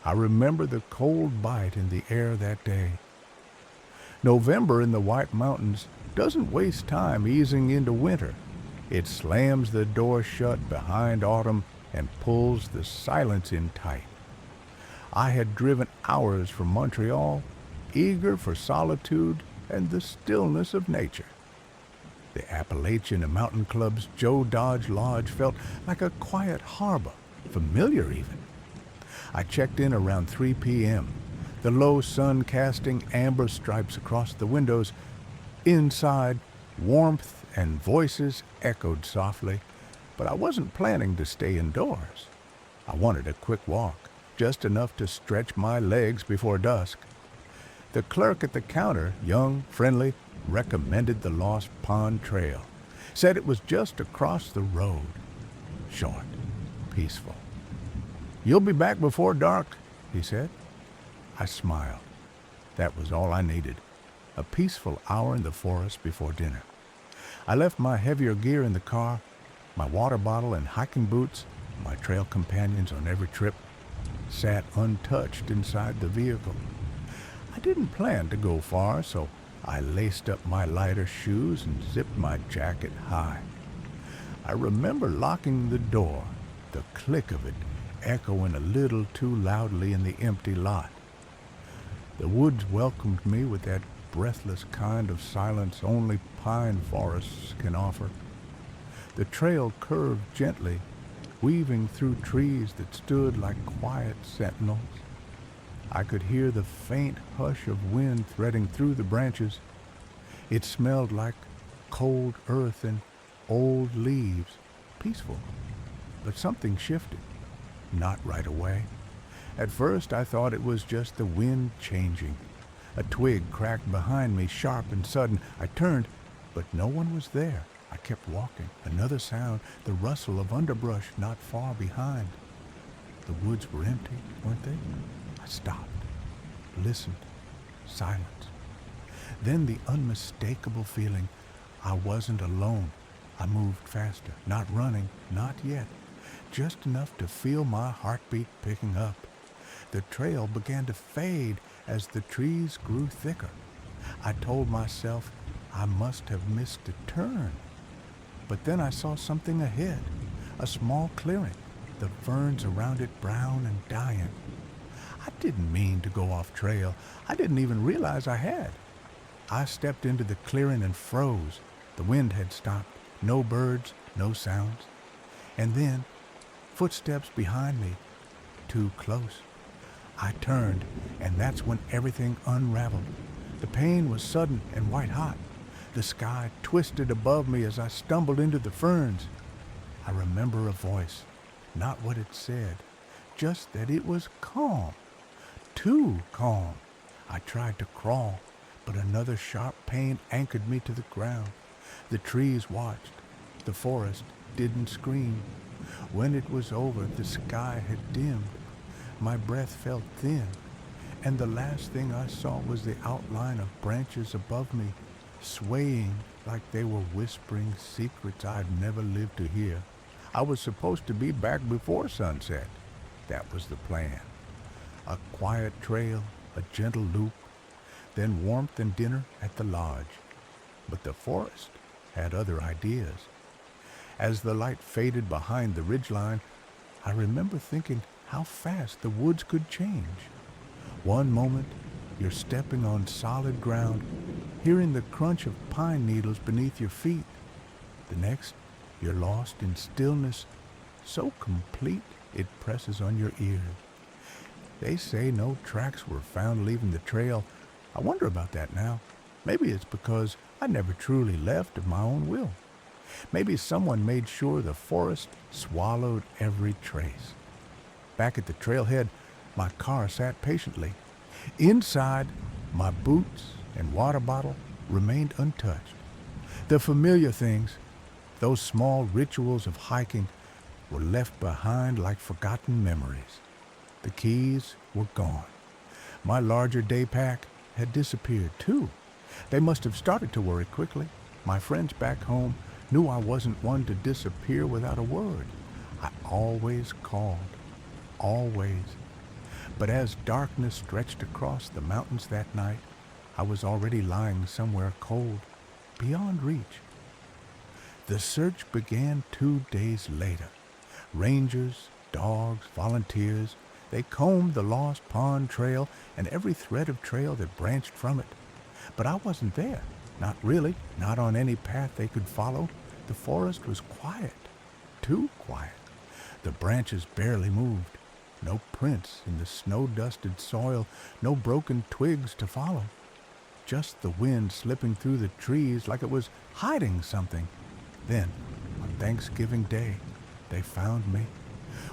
I remember the cold bite in the air that day. November in the White Mountains doesn't waste time easing into winter. It slams the door shut behind autumn and pulls the silence in tight. I had driven hours from Montreal, eager for solitude and the stillness of nature. The Appalachian Mountain Club's Joe Dodge Lodge felt like a quiet harbor, familiar even. I checked in around 3 p.m., the low sun casting amber stripes across the windows. Inside, warmth and voices echoed softly, but I wasn't planning to stay indoors. I wanted a quick walk, just enough to stretch my legs before dusk. The clerk at the counter, young, friendly, recommended the Lost Pond Trail, said it was just across the road. Short, peaceful. "You'll be back before dark," he said. I smiled. That was all I needed. A peaceful hour in the forest before dinner. I left my heavier gear in the car, my water bottle and hiking boots, my trail companions on every trip, sat untouched inside the vehicle. I didn't plan to go far, so I laced up my lighter shoes and zipped my jacket high. I remember locking the door, the click of it echoing a little too loudly in the empty lot. The woods welcomed me with that breathless kind of silence only pine forests can offer. The trail curved gently, weaving through trees that stood like quiet sentinels. I could hear the faint hush of wind threading through the branches. It smelled like cold earth and old leaves, peaceful. But something shifted, not right away. At first I thought it was just the wind changing. A twig cracked behind me, sharp and sudden. I turned, but no one was there. I kept walking. Another sound, the rustle of underbrush not far behind. The woods were empty, weren't they? I stopped, listened, silence. Then the unmistakable feeling I wasn't alone. I moved faster, not running, not yet, just enough to feel my heartbeat picking up. The trail began to fade as the trees grew thicker. I told myself I must have missed a turn. But then I saw something ahead, a small clearing, the ferns around it brown and dying. I didn't mean to go off trail. I didn't even realize I had. I stepped into the clearing and froze. The wind had stopped. No birds, no sounds. And then, footsteps behind me, too close. I turned, and that's when everything unraveled. The pain was sudden and white-hot. The sky twisted above me as I stumbled into the ferns. I remember a voice, not what it said, just that it was calm, too calm. I tried to crawl, but another sharp pain anchored me to the ground. The trees watched. The forest didn't scream. When it was over, the sky had dimmed. My breath felt thin, and the last thing I saw was the outline of branches above me, swaying like they were whispering secrets I'd never lived to hear. I was supposed to be back before sunset. That was the plan. A quiet trail, a gentle loop, then warmth and dinner at the lodge. But the forest had other ideas. As the light faded behind the ridgeline, I remember thinking how fast the woods could change. One moment, you're stepping on solid ground, hearing the crunch of pine needles beneath your feet. The next, you're lost in stillness so complete it presses on your ears. They say no tracks were found leaving the trail. I wonder about that now. Maybe it's because I never truly left of my own will. Maybe someone made sure the forest swallowed every trace. Back at the trailhead, my car sat patiently. Inside, my boots and water bottle remained untouched. The familiar things, those small rituals of hiking, were left behind like forgotten memories. The keys were gone. My larger day pack had disappeared too. They must have started to worry quickly. My friends back home knew I wasn't one to disappear without a word. I always called. Always. But as darkness stretched across the mountains that night, I was already lying somewhere cold, beyond reach. The search began 2 days later. Rangers, dogs, volunteers, they combed the Lost Pond Trail and every thread of trail that branched from it. But I wasn't there. Not really, not on any path they could follow. The forest was quiet, too quiet. The branches barely moved. No prints in the snow-dusted soil, no broken twigs to follow. Just the wind slipping through the trees like it was hiding something. Then, on Thanksgiving Day, they found me.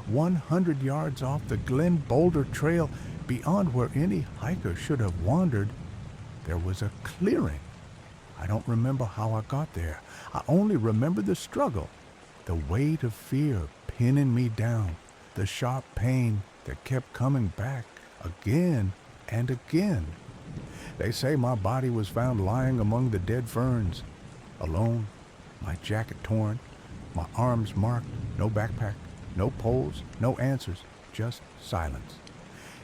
100 yards off the Glen Boulder Trail, beyond where any hiker should have wandered, there was a clearing. I don't remember how I got there. I only remember the struggle, the weight of fear pinning me down, the sharp pain that kept coming back again and again. They say my body was found lying among the dead ferns, alone, my jacket torn, my arms marked, no backpack, no poles, no answers, just silence.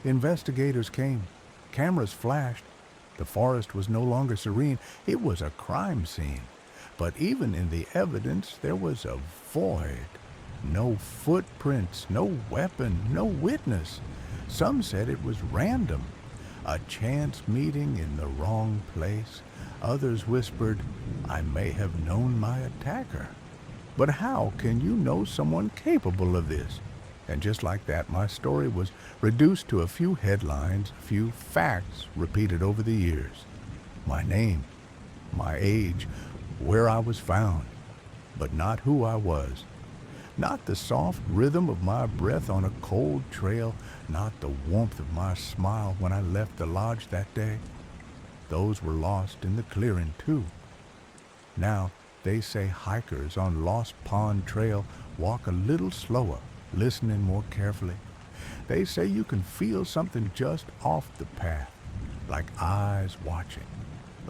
Investigators came. Cameras flashed. The forest was no longer serene. It was a crime scene. But even in the evidence, there was a void. No footprints, no weapon, no witness. Some said it was random, a chance meeting in the wrong place. Others whispered, I may have known my attacker. But how can you know someone capable of this? And just like that, my story was reduced to a few headlines, a few facts repeated over the years. My name, my age, where I was found, but not who I was. Not the soft rhythm of my breath on a cold trail, not the warmth of my smile when I left the lodge that day. Those were lost in the clearing, too. Now, they say hikers on Lost Pond Trail walk a little slower, listening more carefully. They say you can feel something just off the path, like eyes watching,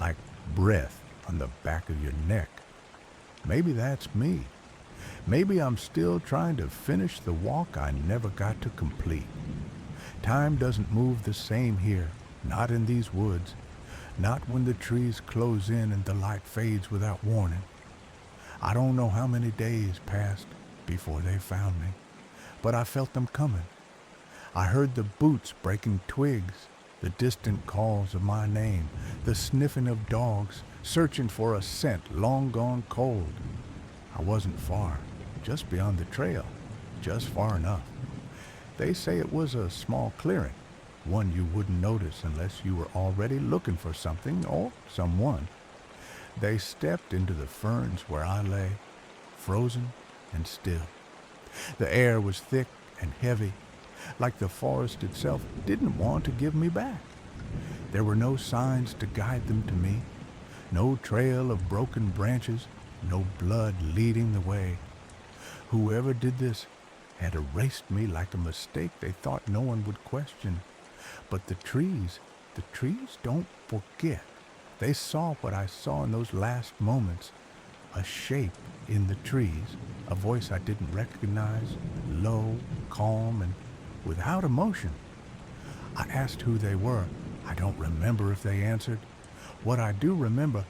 like breath on the back of your neck. Maybe that's me. Maybe I'm still trying to finish the walk I never got to complete. Time doesn't move the same here, not in these woods, not when the trees close in and the light fades without warning. I don't know how many days passed before they found me, but I felt them coming. I heard the boots breaking twigs, the distant calls of my name, the sniffing of dogs, searching for a scent long gone cold. I wasn't far, just beyond the trail, just far enough. They say it was a small clearing, one you wouldn't notice unless you were already looking for something or someone. They stepped into the ferns where I lay, frozen and still. The air was thick and heavy, like the forest itself didn't want to give me back. There were no signs to guide them to me, no trail of broken branches, no blood leading the way. Whoever did this had erased me like a mistake they thought no one would question. But the trees don't forget. They saw what I saw in those last moments, a shape in the trees, a voice I didn't recognize, low, calm, and without emotion. I asked who they were. I don't remember if they answered. What I do remember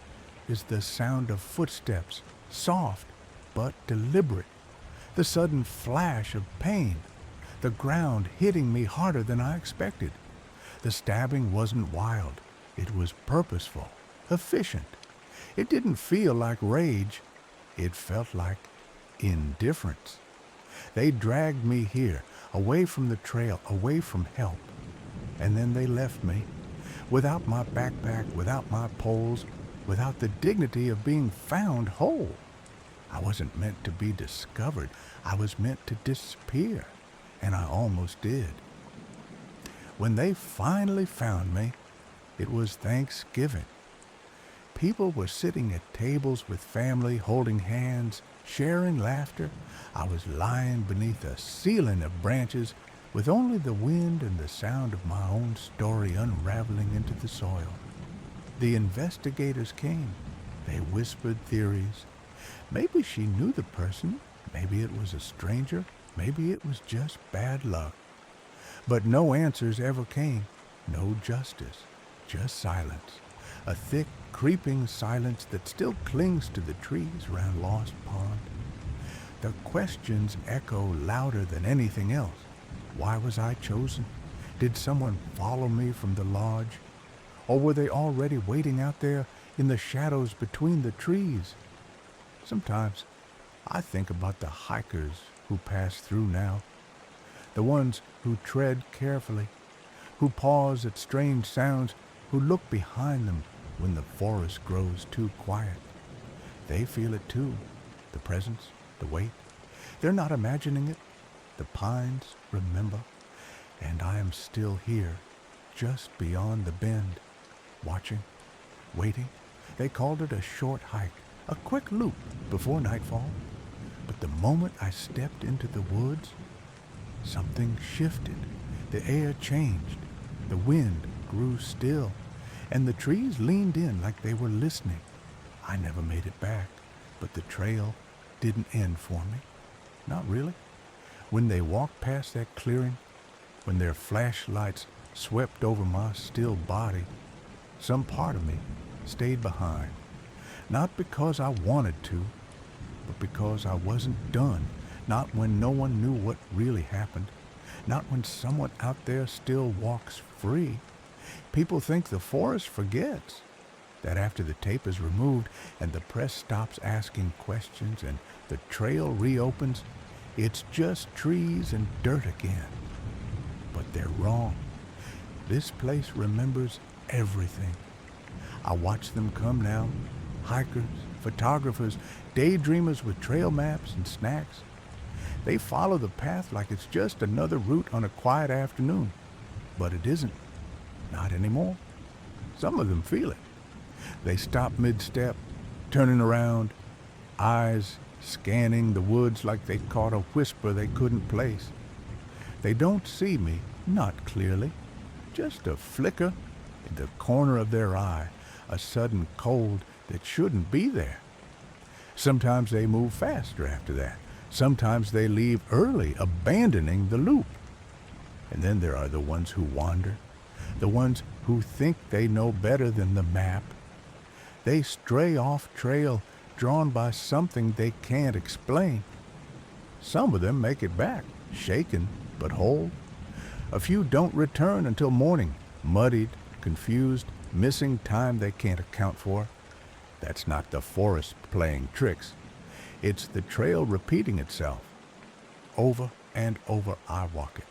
is the sound of footsteps, soft but deliberate, the sudden flash of pain, the ground hitting me harder than I expected. The stabbing wasn't wild. It was purposeful, efficient. It didn't feel like rage. It felt like indifference. They dragged me here, away from the trail, away from help. And then they left me, without my backpack, without my poles, without the dignity of being found whole. I wasn't meant to be discovered. I was meant to disappear, and I almost did. When they finally found me, it was Thanksgiving. People were sitting at tables with family, holding hands, sharing laughter. I was lying beneath a ceiling of branches with only the wind and the sound of my own story unraveling into the soil. The investigators came. They whispered theories. Maybe she knew the person. Maybe it was a stranger. Maybe it was just bad luck. But no answers ever came, no justice, just silence. A thick, creeping silence that still clings to the trees round Lost Pond. The questions echo louder than anything else. Why was I chosen? Did someone follow me from the lodge? Or were they already waiting out there in the shadows between the trees? Sometimes I think about the hikers who pass through now, the ones who tread carefully, who pause at strange sounds, who look behind them when the forest grows too quiet. They feel it too, the presence, the weight. They're not imagining it. The pines remember, and I am still here, just beyond the bend, watching, waiting. They called it a short hike, a quick loop before nightfall. But the moment I stepped into the woods, something shifted. The air changed. The wind grew still, and the trees leaned in like they were listening. I never made it back, but the trail didn't end for me. Not really. When they walked past that clearing, when their flashlights swept over my still body, some part of me stayed behind. Not because I wanted to, but because I wasn't done. Not when no one knew what really happened. Not when someone out there still walks free. People think the forest forgets that after the tape is removed and the press stops asking questions and the trail reopens, it's just trees and dirt again. But they're wrong. This place remembers everything. I watch them come now, hikers, photographers, daydreamers with trail maps and snacks. They follow the path like it's just another route on a quiet afternoon. But it isn't. Not anymore. Some of them feel it. They stop mid-step, turning around, eyes scanning the woods like they caught a whisper they couldn't place. They don't see me, not clearly, just a flicker in the corner of their eye, a sudden cold that shouldn't be there. Sometimes they move faster after that. Sometimes they leave early, abandoning the loop. And then there are the ones who wander, the ones who think they know better than the map. They stray off trail, drawn by something they can't explain. Some of them make it back, shaken but whole. A few don't return until morning, muddied, confused, missing time they can't account for. That's not the forest playing tricks. It's the trail repeating itself. Over and over I walk it.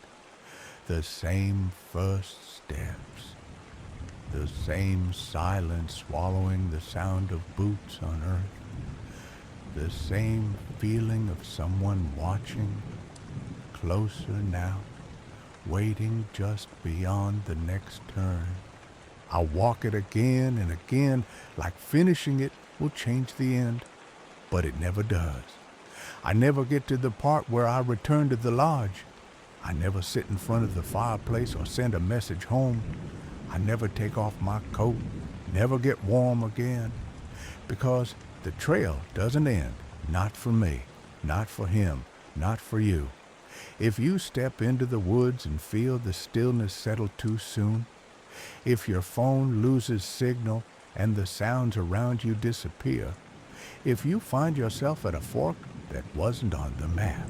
The same first steps. The same silence swallowing the sound of boots on earth. The same feeling of someone watching, closer now, waiting just beyond the next turn. I walk it again and again, like finishing it will change the end. But it never does. I never get to the part where I return to the lodge. I never sit in front of the fireplace or send a message home. I never take off my coat, never get warm again. Because the trail doesn't end, not for me, not for him, not for you. If you step into the woods and feel the stillness settle too soon, if your phone loses signal and the sounds around you disappear, if you find yourself at a fork that wasn't on the map,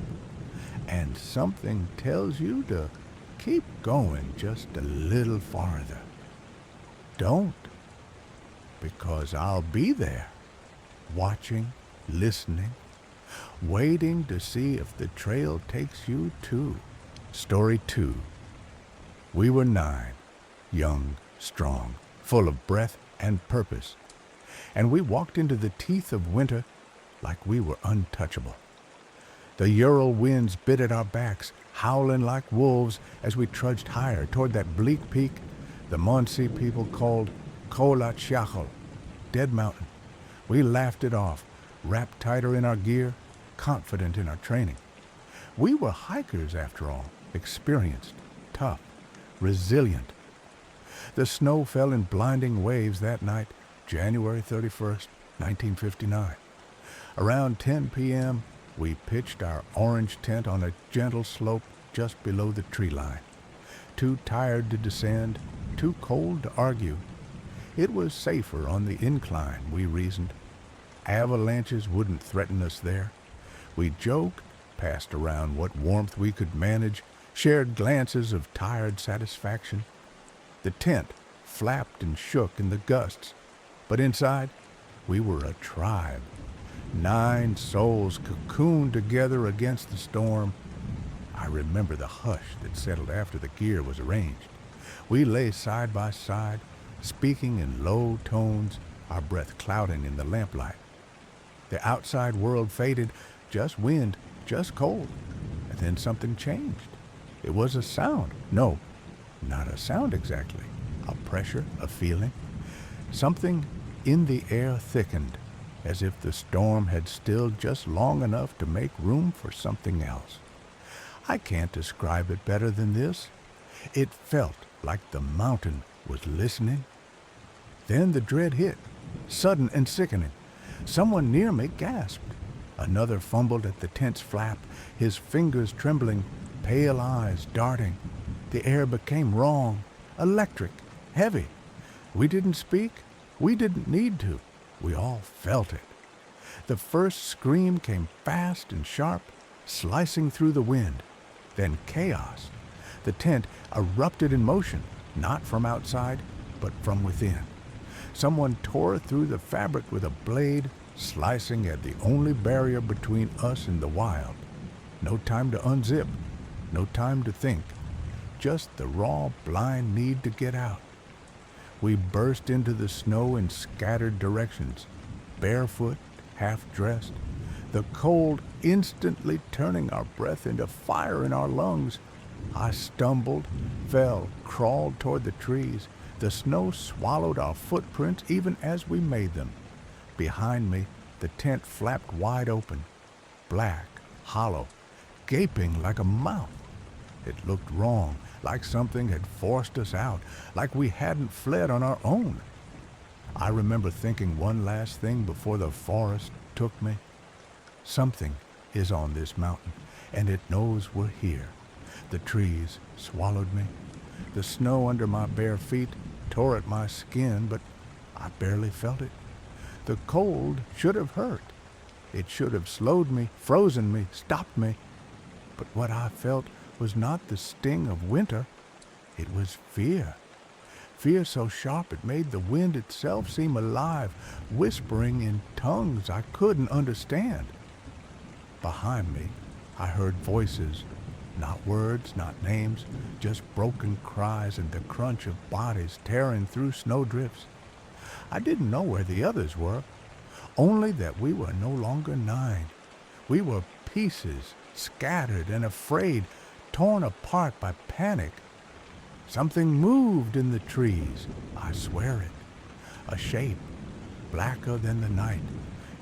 and something tells you to keep going just a little farther, don't, because I'll be there, watching, listening, waiting to see if the trail takes you too. Story 2. We were 9, young, strong, full of breath and purpose, and we walked into the teeth of winter like we were untouchable. The Ural winds bit at our backs, howling like wolves as we trudged higher toward that bleak peak the Munsee people called Kholat Shachal, Dead Mountain. We laughed it off, wrapped tighter in our gear, confident in our training. We were hikers after all, experienced, tough, resilient. The snow fell in blinding waves that night, January 31st, 1959. Around 10 p.m., we pitched our orange tent on a gentle slope just below the tree line. too tired to descend, too cold to argue. It was safer on the incline, we reasoned. Avalanches wouldn't threaten us there. We joked, passed around what warmth we could manage, shared glances of tired satisfaction. The tent flapped and shook in the gusts, but inside we were a tribe. 9 souls cocooned together against the storm. I remember the hush that settled after the gear was arranged. We lay side by side, speaking in low tones, our breath clouding in the lamplight. The outside world faded, just wind, just cold, and then something changed. It was a sound. No, not a sound exactly. A pressure, a feeling. Something in the air thickened, as if the storm had stilled just long enough to make room for something else. I can't describe it better than this. It felt like the mountain was listening. Then the dread hit, sudden and sickening. Someone near me gasped. Another fumbled at the tent's flap, his fingers trembling, pale eyes darting. The air became wrong, electric, heavy. We didn't speak. We didn't need to. We all felt it. The first scream came fast and sharp, slicing through the wind. Then chaos. The tent erupted in motion, not from outside, but from within. Someone tore through the fabric with a blade, slicing at the only barrier between us and the wild. No time to unzip, no time to think. Just the raw, blind need to get out. We burst into the snow in scattered directions, barefoot, half-dressed, the cold instantly turning our breath into fire in our lungs. I stumbled, fell, crawled toward the trees. The snow swallowed our footprints even as we made them. Behind me, the tent flapped wide open, black, hollow, gaping like a mouth. It looked wrong, like something had forced us out, like we hadn't fled on our own. I remember thinking one last thing before the forest took me. Something is on this mountain, and it knows we're here. The trees swallowed me. The snow under my bare feet tore at my skin, but I barely felt it. The cold should have hurt. It should have slowed me, frozen me, stopped me. But what I felt was not the sting of winter. It was fear. Fear so sharp it made the wind itself seem alive, whispering in tongues I couldn't understand. Behind me, I heard voices, not words, not names, just broken cries and the crunch of bodies tearing through snowdrifts. I didn't know where the others were, only that we were no longer 9. We were pieces, scattered and afraid, torn apart by panic. Something moved in the trees, I swear it. A shape, blacker than the night,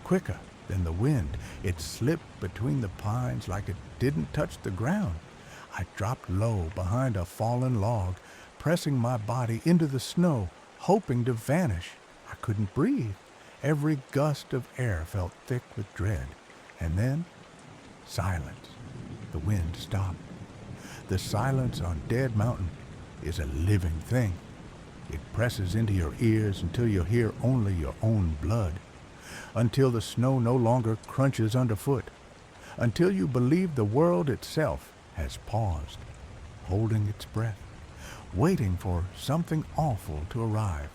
quicker than the wind. It slipped between the pines like it didn't touch the ground. I dropped low behind a fallen log, pressing my body into the snow, hoping to vanish. I couldn't breathe. Every gust of air felt thick with dread. And then, silence. The wind stopped. The silence on Dead Mountain is a living thing. It presses into your ears until you hear only your own blood, until the snow no longer crunches underfoot, until you believe the world itself has paused, holding its breath, waiting for something awful to arrive.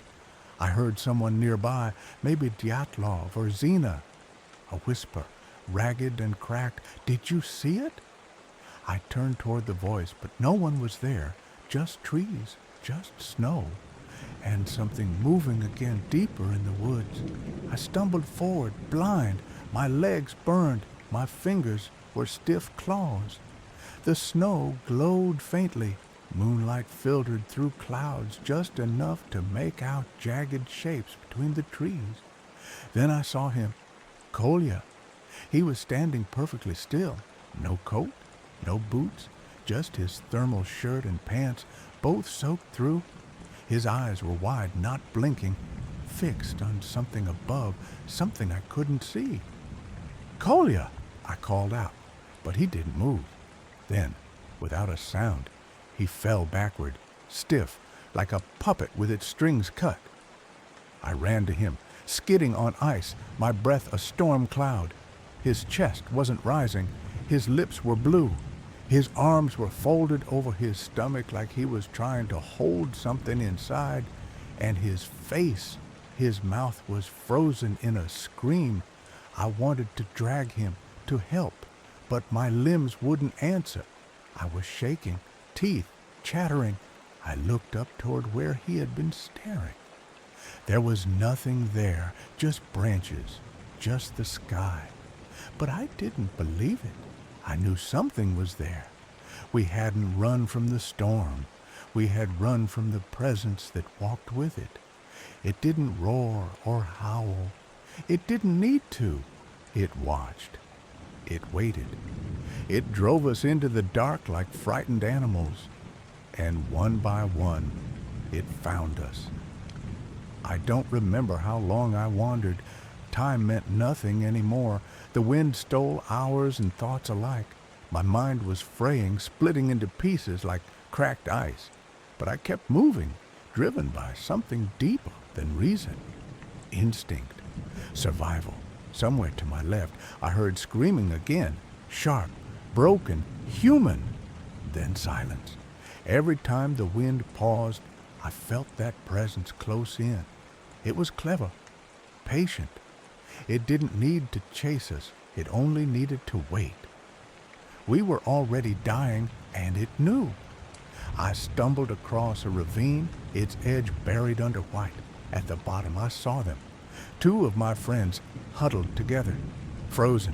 I heard someone nearby, maybe Dyatlov or Zena. A whisper, ragged and cracked, "Did you see it?" I turned toward the voice, but no one was there. Just trees, just snow, and something moving again deeper in the woods. I stumbled forward, blind, my legs burned, my fingers were stiff claws. The snow glowed faintly. Moonlight filtered through clouds just enough to make out jagged shapes between the trees. Then I saw him, Kolya. He was standing perfectly still. No coat, no boots, just his thermal shirt and pants, both soaked through. His eyes were wide, not blinking, fixed on something above, something I couldn't see. "Kolya!" I called out, but he didn't move. Then, without a sound, He fell backward, stiff, like a puppet with its strings cut. I ran to him, skidding on ice, my breath a storm cloud. His chest wasn't rising, his lips were blue. His arms were folded over his stomach like he was trying to hold something inside, and his face, his mouth was frozen in a scream. I wanted to drag him, to help, but my limbs wouldn't answer. I was shaking, teeth chattering. I looked up toward where he had been staring. There was nothing there, just branches, just the sky. But I didn't believe it. I knew something was there. We hadn't run from the storm. We had run from the presence that walked with it. It didn't roar or howl. It didn't need to. It watched. It waited. It drove us into the dark like frightened animals. And one by one, it found us. I don't remember how long I wandered. Time meant nothing anymore. The wind stole hours and thoughts alike. My mind was fraying, splitting into pieces like cracked ice. But I kept moving, driven by something deeper than reason. Instinct. Survival. Somewhere to my left, I heard screaming again. Sharp, broken, human. Then silence. Every time the wind paused, I felt that presence close in. It was clever, patient. It didn't need to chase us. It only needed to wait. We were already dying, and it knew. I stumbled across a ravine, its edge buried under white. At the bottom, I saw them. Two of my friends huddled together, frozen,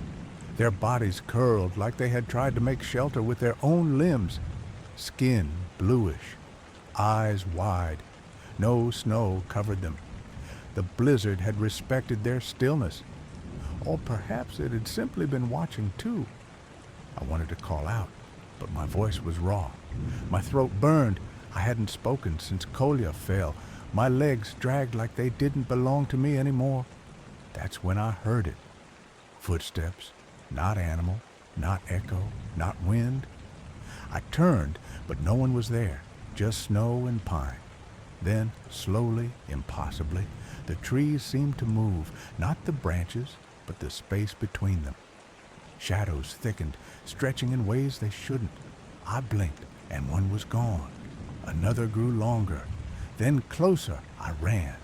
their bodies curled like they had tried to make shelter with their own limbs. Skin bluish, eyes wide. No snow covered them. The blizzard had respected their stillness. Or perhaps it had simply been watching too. I wanted to call out, but my voice was raw. My throat burned. I hadn't spoken since Kolya fell. My legs dragged like they didn't belong to me anymore. That's when I heard it. Footsteps, not animal, not echo, not wind. I turned, but no one was there, just snow and pine. Then, slowly, impossibly, the trees seemed to move, not the branches, but the space between them. Shadows thickened, stretching in ways they shouldn't. I blinked, and one was gone. Another grew longer. Then closer, I ran.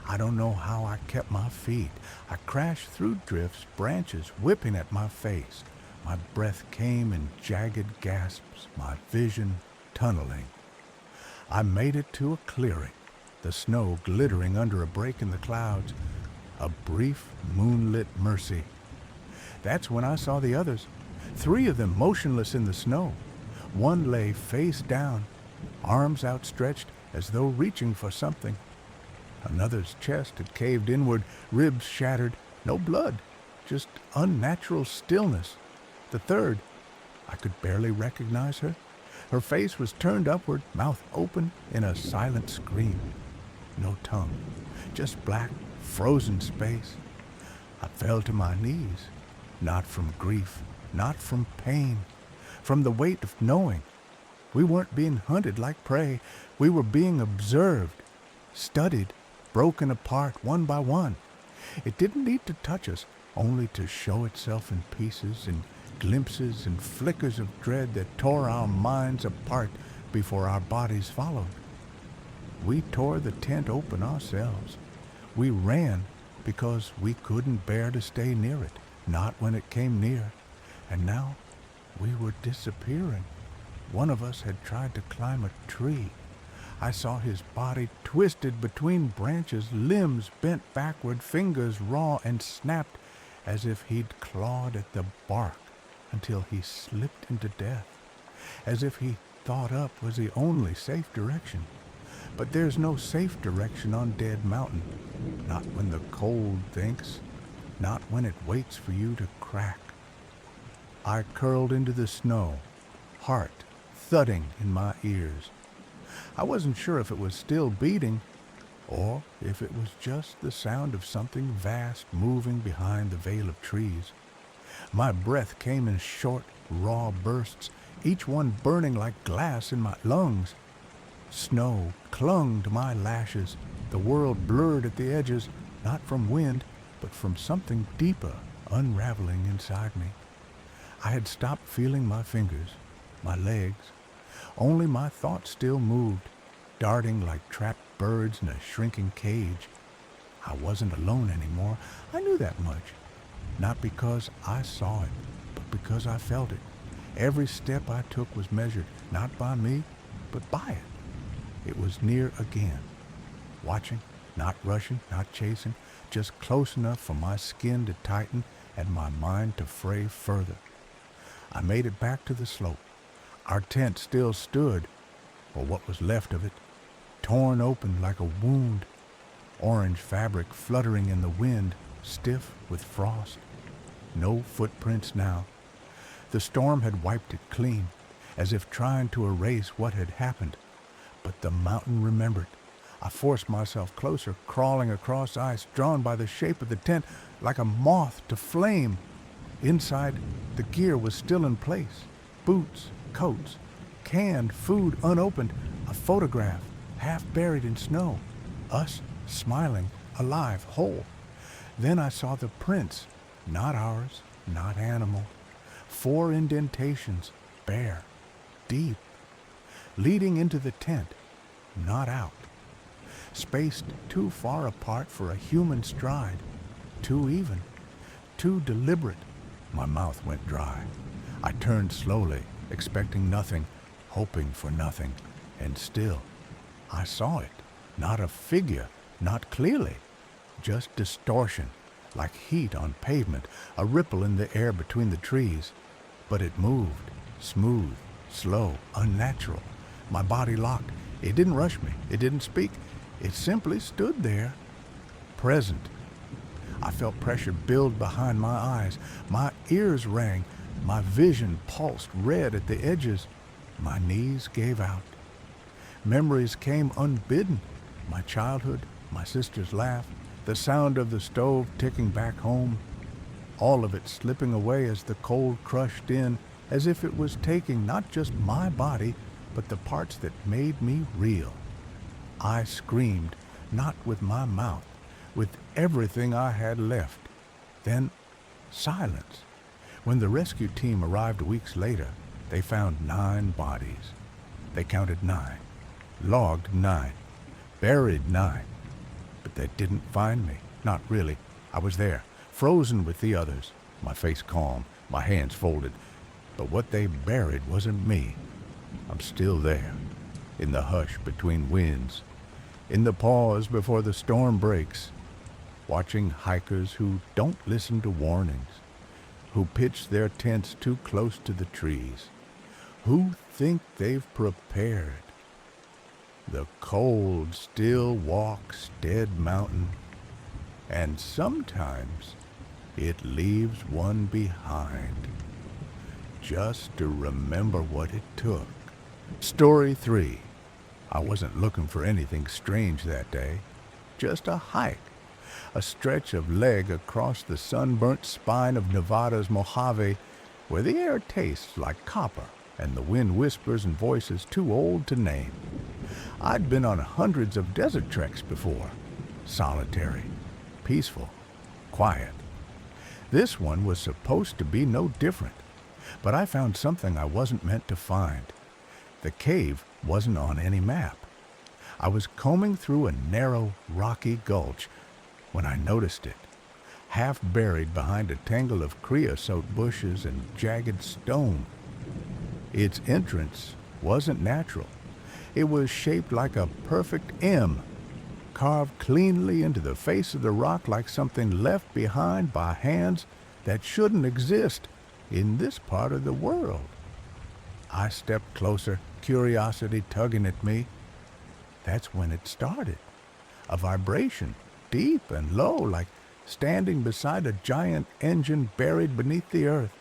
I don't know how I kept my feet. I crashed through drifts, branches whipping at my face. My breath came in jagged gasps, my vision tunneling. I made it to a clearing, the snow glittering under a break in the clouds. A brief, moonlit mercy. That's when I saw the others, 3 of them motionless in the snow. One lay face down, arms outstretched as though reaching for something. Another's chest had caved inward, ribs shattered, no blood, just unnatural stillness. The third, I could barely recognize her. Her face was turned upward, mouth open in a silent scream. No tongue, just black, frozen space. I fell to my knees, not from grief, not from pain, from the weight of knowing. We weren't being hunted like prey. We were being observed, studied, broken apart one by one. It didn't need to touch us, only to show itself in pieces, in glimpses and flickers of dread that tore our minds apart before our bodies followed. We tore the tent open ourselves. We ran because we couldn't bear to stay near it, not when it came near. And now we were disappearing. One of us had tried to climb a tree. I saw his body twisted between branches, limbs bent backward, fingers raw and snapped as if he'd clawed at the bark until he slipped into death, as if he thought up was the only safe direction. But there's no safe direction on Dead Mountain, not when the cold thinks, not when it waits for you to crack. I curled into the snow, heart thudding in my ears. I wasn't sure if it was still beating, or if it was just the sound of something vast moving behind the veil of trees. My breath came in short, raw bursts, each one burning like glass in my lungs. Snow clung to my lashes, the world blurred at the edges, not from wind, but from something deeper unraveling inside me. I had stopped feeling my fingers, my legs. Only my thoughts still moved, darting like trapped birds in a shrinking cage. I wasn't alone anymore. I knew that much. Not because I saw it, but because I felt it. Every step I took was measured, not by me, but by it. It was near again. Watching, not rushing, not chasing, just close enough for my skin to tighten and my mind to fray further. I made it back to the slope. Our tent still stood, or what was left of it, torn open like a wound, orange fabric fluttering in the wind, stiff with frost. No footprints now. The storm had wiped it clean, as if trying to erase what had happened. But the mountain remembered. I forced myself closer, crawling across ice, drawn by the shape of the tent like a moth to flame. Inside, the gear was still in place. Boots, coats, canned food unopened, a photograph half buried in snow. Us smiling, alive, whole. Then I saw the prints, not ours, not animal. 4 indentations, bare, deep, leading into the tent, not out. Spaced too far apart for a human stride, too even, too deliberate. My mouth went dry. I turned slowly, expecting nothing, hoping for nothing, and still, I saw it. Not a figure, not clearly, just distortion, like heat on pavement, a ripple in the air between the trees. But it moved, smooth, slow, unnatural. My body locked. It didn't rush me. It didn't speak. It simply stood there, present. I felt pressure build behind my eyes. My ears rang. My vision pulsed red at the edges. My knees gave out. Memories came unbidden. My childhood, my sister's laugh, the sound of the stove ticking back home. All of it slipping away as the cold crushed in, as if it was taking not just my body, but the parts that made me real. I screamed, not with my mouth, with everything I had left. Then, silence. When the rescue team arrived weeks later, they found 9 bodies. They counted 9, logged 9, buried 9. But they didn't find me. Not really. I was there, frozen with the others, my face calm, my hands folded. But what they buried wasn't me. I'm still there, in the hush between winds, in the pause before the storm breaks, watching hikers who don't listen to warnings, who pitch their tents too close to the trees, who think they've prepared. The cold still walks dead mountain, and sometimes it leaves one behind, just to remember what it took. Story 3. I wasn't looking for anything strange that day, just a hike, a stretch of leg across the sunburnt spine of Nevada's Mojave, where the air tastes like copper and the wind whispers in voices too old to name. I'd been on hundreds of desert treks before, solitary, peaceful, quiet. This one was supposed to be no different, but I found something I wasn't meant to find. The cave wasn't on any map. I was combing through a narrow, rocky gulch when I noticed it, half buried behind a tangle of creosote bushes and jagged stone. Its entrance wasn't natural. It was shaped like a perfect M, carved cleanly into the face of the rock like something left behind by hands that shouldn't exist in this part of the world. I stepped closer, curiosity tugging at me. That's when it started. A vibration, deep and low, like standing beside a giant engine buried beneath the earth.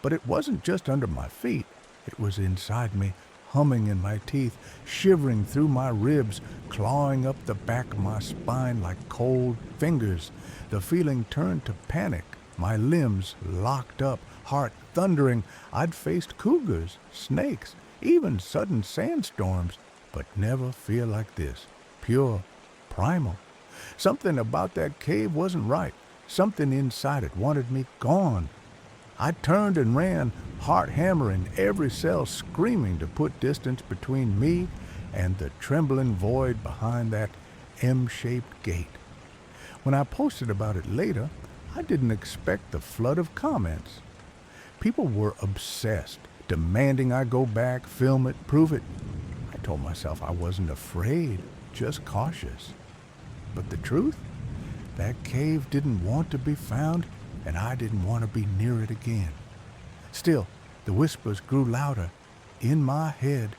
But it wasn't just under my feet. It was inside me, humming in my teeth, shivering through my ribs, clawing up the back of my spine like cold fingers. The feeling turned to panic. My limbs locked up, heart thundering. I'd faced cougars, snakes, even sudden sandstorms, but never fear like this. Pure, primal. Something about that cave wasn't right. Something inside it wanted me gone. I turned and ran, heart hammering, every cell screaming to put distance between me and the trembling void behind that M-shaped gate. When I posted about it later, I didn't expect the flood of comments. People were obsessed, demanding I go back, film it, prove it. I told myself I wasn't afraid, just cautious. But the truth? That cave didn't want to be found, and I didn't want to be near it again. Still, the whispers grew louder, in my head,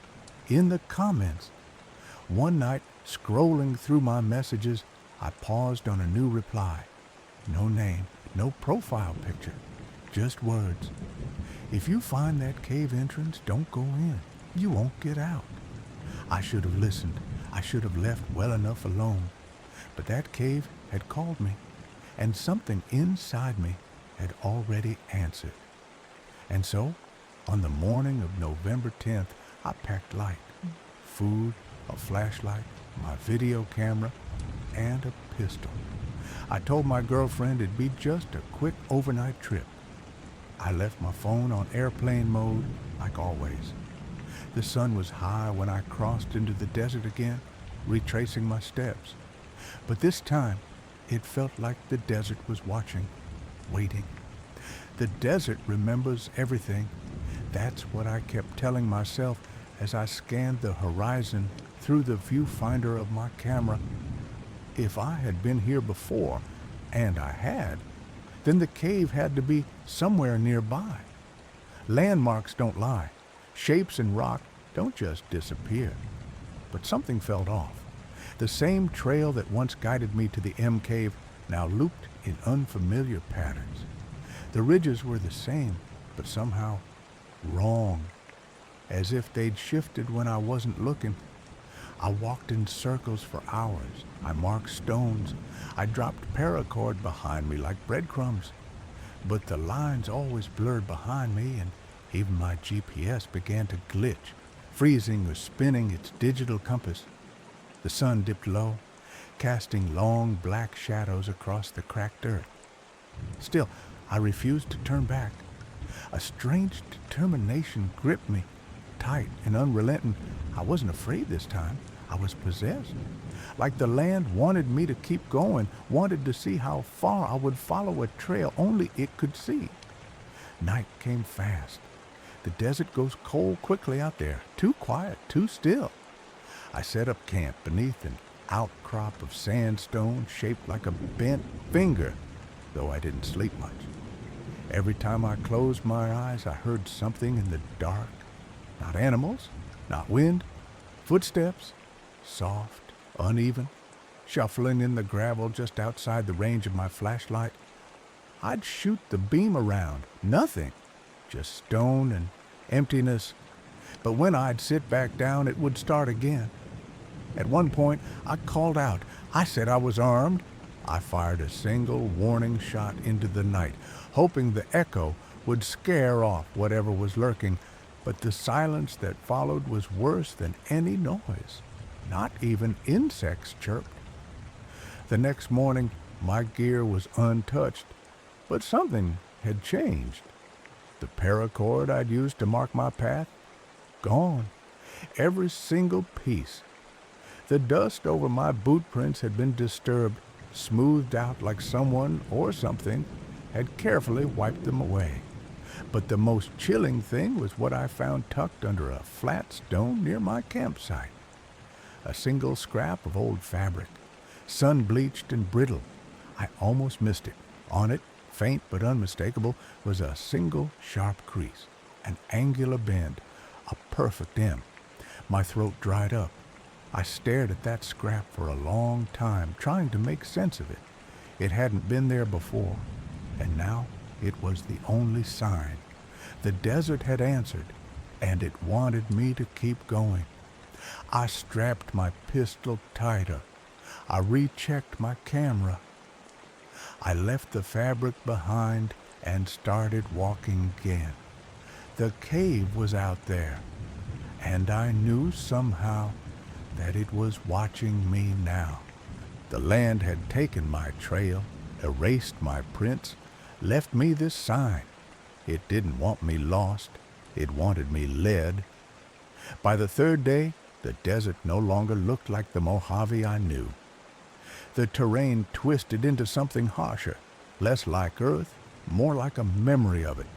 in the comments. One night, scrolling through my messages, I paused on a new reply. No name, no profile picture, just words. If you find that cave entrance, don't go in. You won't get out. I should have listened. I should have left well enough alone. But that cave had called me, and something inside me had already answered. And so, on the morning of November 10th, I packed light, food, a flashlight, my video camera, and a pistol. I told my girlfriend it'd be just a quick overnight trip. I left my phone on airplane mode, like always. The sun was high when I crossed into the desert again, retracing my steps. But this time, it felt like the desert was watching, waiting. The desert remembers everything. That's what I kept telling myself as I scanned the horizon through the viewfinder of my camera. If I had been here before, and I had, then the cave had to be somewhere nearby. Landmarks don't lie. Shapes in rock don't just disappear. But something felt off. The same trail that once guided me to the M cave now looped in unfamiliar patterns. The ridges were the same, but somehow wrong, as if they'd shifted when I wasn't looking. I walked in circles for hours. I marked stones. I dropped paracord behind me like breadcrumbs. But the lines always blurred behind me, and even my GPS began to glitch, freezing or spinning its digital compass. The sun dipped low, casting long black shadows across the cracked earth. Still, I refused to turn back. A strange determination gripped me, tight and unrelenting. I wasn't afraid this time. I was possessed. Like the land wanted me to keep going, wanted to see how far I would follow a trail only it could see. Night came fast. The desert goes cold quickly out there, too quiet, too still. I set up camp beneath an outcrop of sandstone shaped like a bent finger, though I didn't sleep much. Every time I closed my eyes, I heard something in the dark. Not animals, not wind, footsteps, soft, uneven, shuffling in the gravel just outside the range of my flashlight. I'd shoot the beam around, nothing, just stone and emptiness. But when I'd sit back down, it would start again. At one point, I called out. I said I was armed. I fired a single warning shot into the night, hoping the echo would scare off whatever was lurking. But the silence that followed was worse than any noise. Not even insects chirped. The next morning, my gear was untouched, but something had changed. The paracord I'd used to mark my path, gone. Every single piece. The dust over my boot prints had been disturbed, smoothed out like someone or something had carefully wiped them away. But the most chilling thing was what I found tucked under a flat stone near my campsite. A single scrap of old fabric, sun-bleached and brittle. I almost missed it. On it, faint but unmistakable, was a single sharp crease, an angular bend, a perfect M. My throat dried up. I stared at that scrap for a long time, trying to make sense of it. It hadn't been there before, and now it was the only sign. The desert had answered, and it wanted me to keep going. I strapped my pistol tighter. I rechecked my camera. I left the fabric behind and started walking again. The cave was out there, and I knew somehow that it was watching me now. The land had taken my trail, erased my prints, left me this sign. It didn't want me lost, it wanted me led. By the third day, the desert no longer looked like the Mojave I knew. The terrain twisted into something harsher, less like earth, more like a memory of it.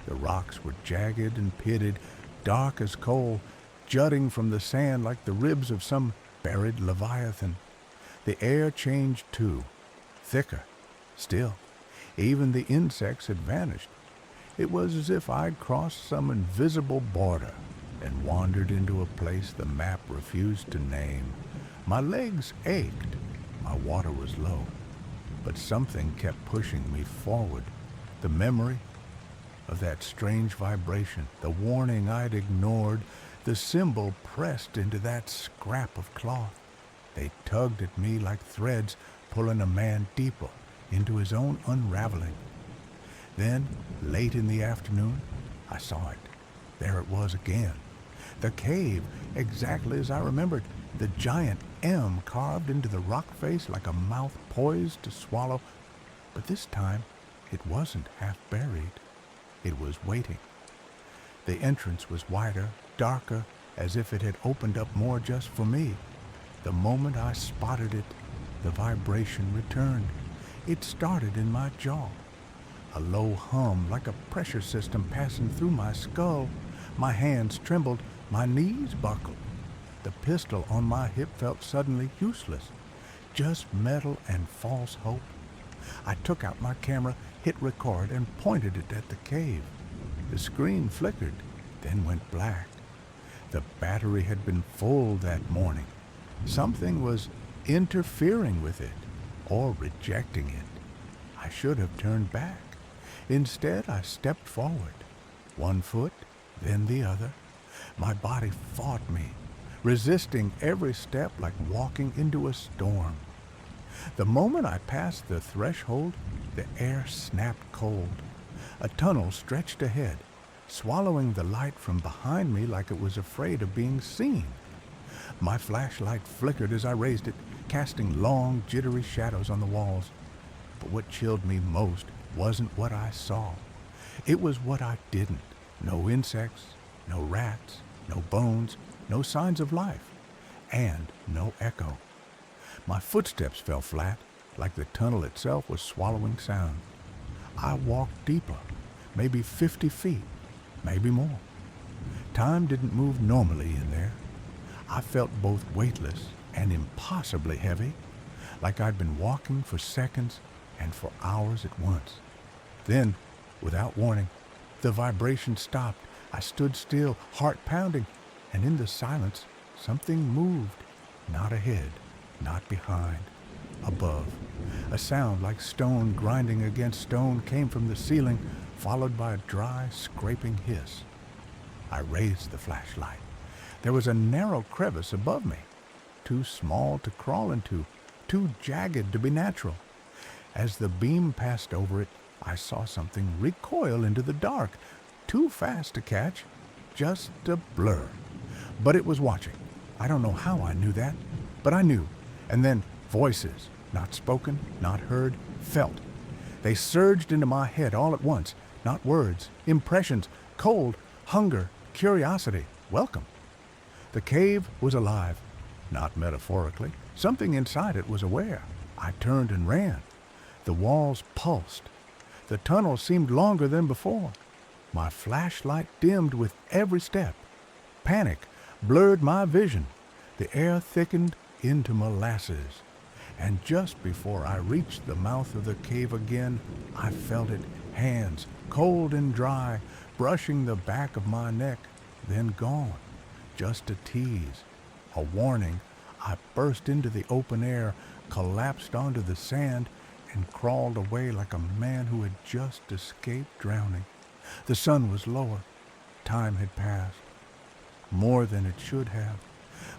The rocks were jagged and pitted, dark as coal, jutting from the sand like the ribs of some buried leviathan. The air changed too, thicker, still. Even the insects had vanished. It was as if I'd crossed some invisible border and wandered into a place the map refused to name. My legs ached, my water was low, but something kept pushing me forward. The memory of that strange vibration, the warning I'd ignored, the symbol pressed into that scrap of cloth. They tugged at me like threads pulling a man deeper into his own unraveling. Then, late in the afternoon, I saw it. There it was again. The cave, exactly as I remembered, the giant M carved into the rock face like a mouth poised to swallow. But this time, it wasn't half buried. It was waiting. The entrance was wider, darker, as if it had opened up more just for me. The moment I spotted it, the vibration returned. It started in my jaw. A low hum like a pressure system passing through my skull. My hands trembled, my knees buckled. The pistol on my hip felt suddenly useless, just metal and false hope. I took out my camera, hit record, and pointed it at the cave. The screen flickered, then went black. The battery had been full that morning. Something was interfering with it, or rejecting it. I should have turned back. Instead, I stepped forward, one foot, then the other. My body fought me, resisting every step like walking into a storm. The moment I passed the threshold, the air snapped cold. A tunnel stretched ahead, swallowing the light from behind me like it was afraid of being seen. My flashlight flickered as I raised it, casting long, jittery shadows on the walls. But what chilled me most wasn't what I saw. It was what I didn't. No insects, no rats, no bones, no signs of life, and no echo. My footsteps fell flat, like the tunnel itself was swallowing sound. I walked deeper, maybe 50 feet, maybe more. Time didn't move normally in there. I felt both weightless and impossibly heavy, like I'd been walking for seconds and for hours at once. Then, without warning, the vibration stopped. I stood still, heart pounding, and in the silence, something moved, not ahead, not behind, above. A sound like stone grinding against stone came from the ceiling, followed by a dry, scraping hiss. I raised the flashlight. There was a narrow crevice above me, too small to crawl into, too jagged to be natural. As the beam passed over it, I saw something recoil into the dark, too fast to catch, just a blur. But it was watching. I don't know how I knew that, but I knew. And then voices, not spoken, not heard, felt. They surged into my head all at once, not words, impressions, cold, hunger, curiosity, welcome. The cave was alive, not metaphorically. Something inside it was aware. I turned and ran. The walls pulsed. The tunnel seemed longer than before. My flashlight dimmed with every step. Panic blurred my vision. The air thickened into molasses. And just before I reached the mouth of the cave again, I felt it, hands, cold and dry, brushing the back of my neck, then gone. Just a tease, a warning. I burst into the open air, collapsed onto the sand, and crawled away like a man who had just escaped drowning. The sun was lower. Time had passed. More than it should have.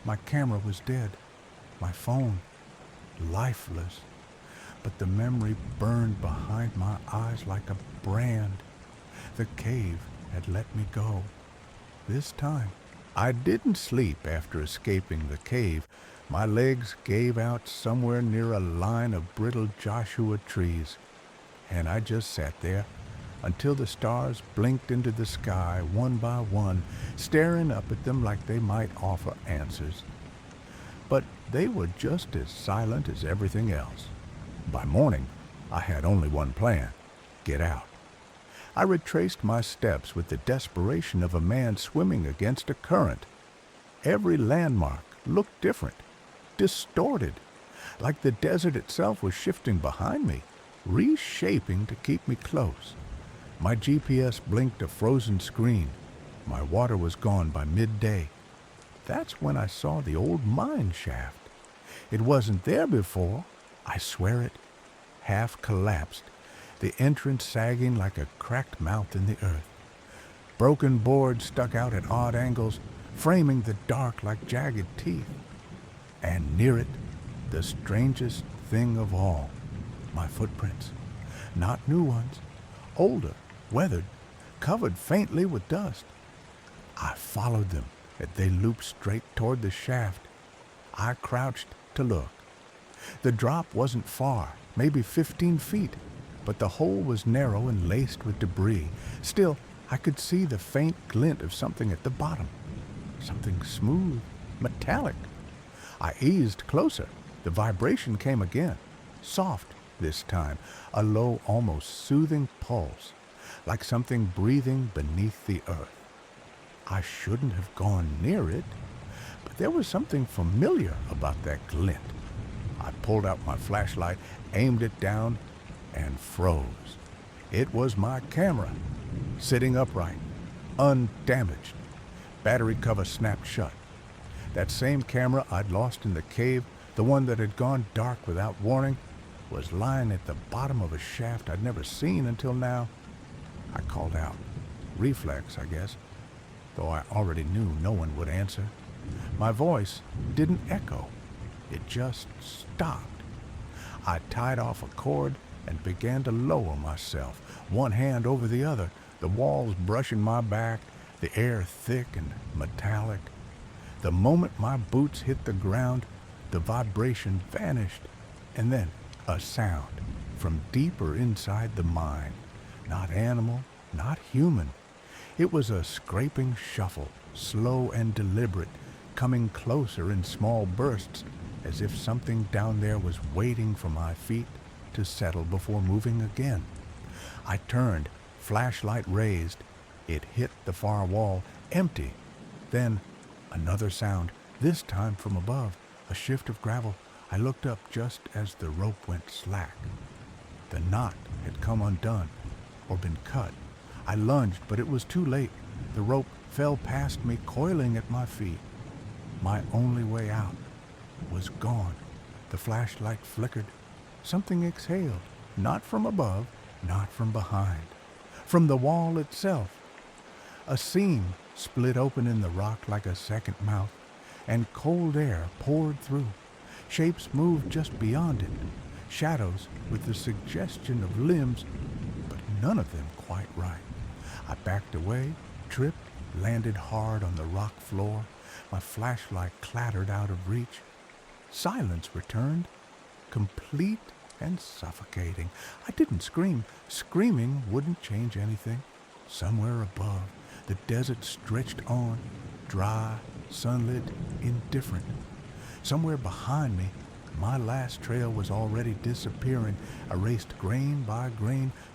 My camera was dead. My phone, lifeless. But the memory burned behind my eyes like a brand. The cave, had let me go. This time, I didn't sleep after escaping the cave. My legs gave out somewhere near a line of brittle Joshua trees, and I just sat there until the stars blinked into the sky one by one, staring up at them like they might offer answers. But they were just as silent as everything else. By morning, I had only one plan: get out. I retraced my steps with the desperation of a man swimming against a current. Every landmark looked different, distorted, like the desert itself was shifting behind me, reshaping to keep me close. My GPS blinked a frozen screen. My water was gone by midday. That's when I saw the old mine shaft. It wasn't there before, I swear it. Half collapsed, the entrance sagging like a cracked mouth in the earth. Broken boards stuck out at odd angles, framing the dark like jagged teeth. And near it, the strangest thing of all, my footprints. Not new ones, older, weathered, covered faintly with dust. I followed them as they looped straight toward the shaft. I crouched to look. The drop wasn't far, maybe 15 feet, but the hole was narrow and laced with debris. Still, I could see the faint glint of something at the bottom. Something smooth, metallic. I eased closer. The vibration came again, soft this time, a low, almost soothing pulse, like something breathing beneath the earth. I shouldn't have gone near it, but there was something familiar about that glint. I pulled out my flashlight, aimed it down, and froze. It was my camera, sitting upright, undamaged. Battery cover snapped shut. That same camera I'd lost in the cave, the one that had gone dark without warning, was lying at the bottom of a shaft I'd never seen until now. I called out. Reflex, I guess, though I already knew no one would answer. My voice didn't echo. It just stopped. I tied off a cord and began to lower myself, one hand over the other, the walls brushing my back, the air thick and metallic. The moment my boots hit the ground, the vibration vanished, and then a sound from deeper inside the mine. Not animal, not human. It was a scraping shuffle, slow and deliberate, coming closer in small bursts, as if something down there was waiting for my feet to settle before moving again. I turned, flashlight raised. It hit the far wall, empty. Then another sound, this time from above, a shift of gravel. I looked up just as the rope went slack. The knot had come undone, or been cut. I lunged, but it was too late. The rope fell past me, coiling at my feet. My only way out was gone. The flashlight flickered. Something exhaled, not from above, not from behind. From the wall itself. A seam split open in the rock like a second mouth, and cold air poured through. Shapes moved just beyond it. Shadows with the suggestion of limbs, but none of them quite right. I backed away, tripped, landed hard on the rock floor. My flashlight clattered out of reach. Silence returned, complete and suffocating. I didn't scream. Screaming wouldn't change anything. Somewhere above, the desert stretched on, dry, sunlit, indifferent. Somewhere behind me, my last trail was already disappearing, erased grain by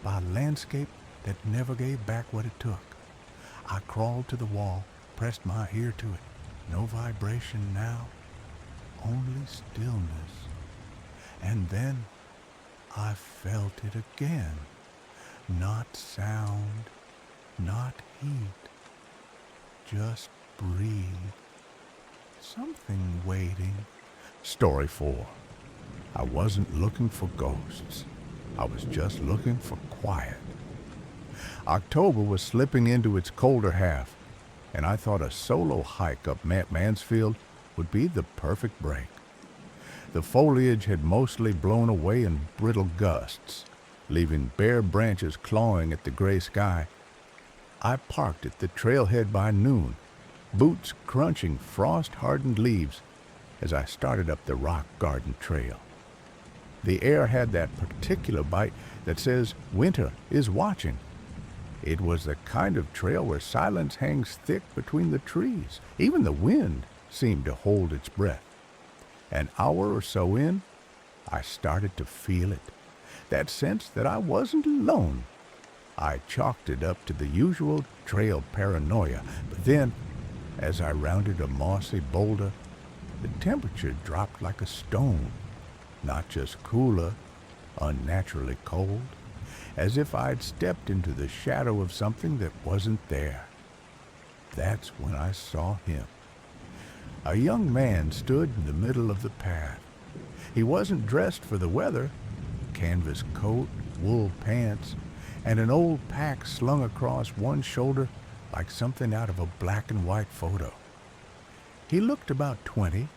a landscape that never gave back what it took. I crawled to the wall, pressed my ear to it. No vibration now, only stillness. And then I felt it again. Not sound, not heat, just breathe. Something waiting. Story 4. I wasn't looking for ghosts. I was just looking for quiet. October was slipping into its colder half, and I thought a solo hike up Mansfield would be the perfect break. The foliage had mostly blown away in brittle gusts, leaving bare branches clawing at the gray sky. I parked at the trailhead by noon, boots crunching frost-hardened leaves as I started up the rock garden trail. The air had that particular bite that says winter is watching. It was the kind of trail where silence hangs thick between the trees. Even the wind seemed to hold its breath. An hour or so in, I started to feel it, that sense that I wasn't alone. I chalked it up to the usual trail paranoia, but then, as I rounded a mossy boulder, the temperature dropped like a stone, not just cooler, unnaturally cold, as if I'd stepped into the shadow of something that wasn't there. That's when I saw him. A young man stood in the middle of the path. He wasn't dressed for the weather. Canvas coat, wool pants, and an old pack slung across one shoulder like something out of a black and white photo. He looked about 20,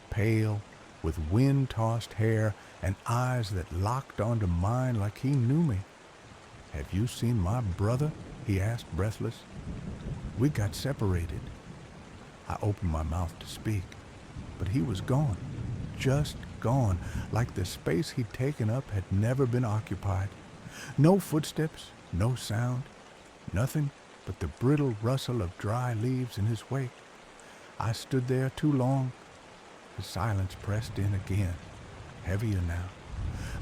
pale, with wind-tossed hair and eyes that locked onto mine like he knew me. "Have you seen my brother?" he asked, breathless. "We got separated." I opened my mouth to speak, but he was gone, just gone, like the space he'd taken up had never been occupied. No footsteps, no sound, nothing but the brittle rustle of dry leaves in his wake. I stood there too long. The silence pressed in again, heavier now.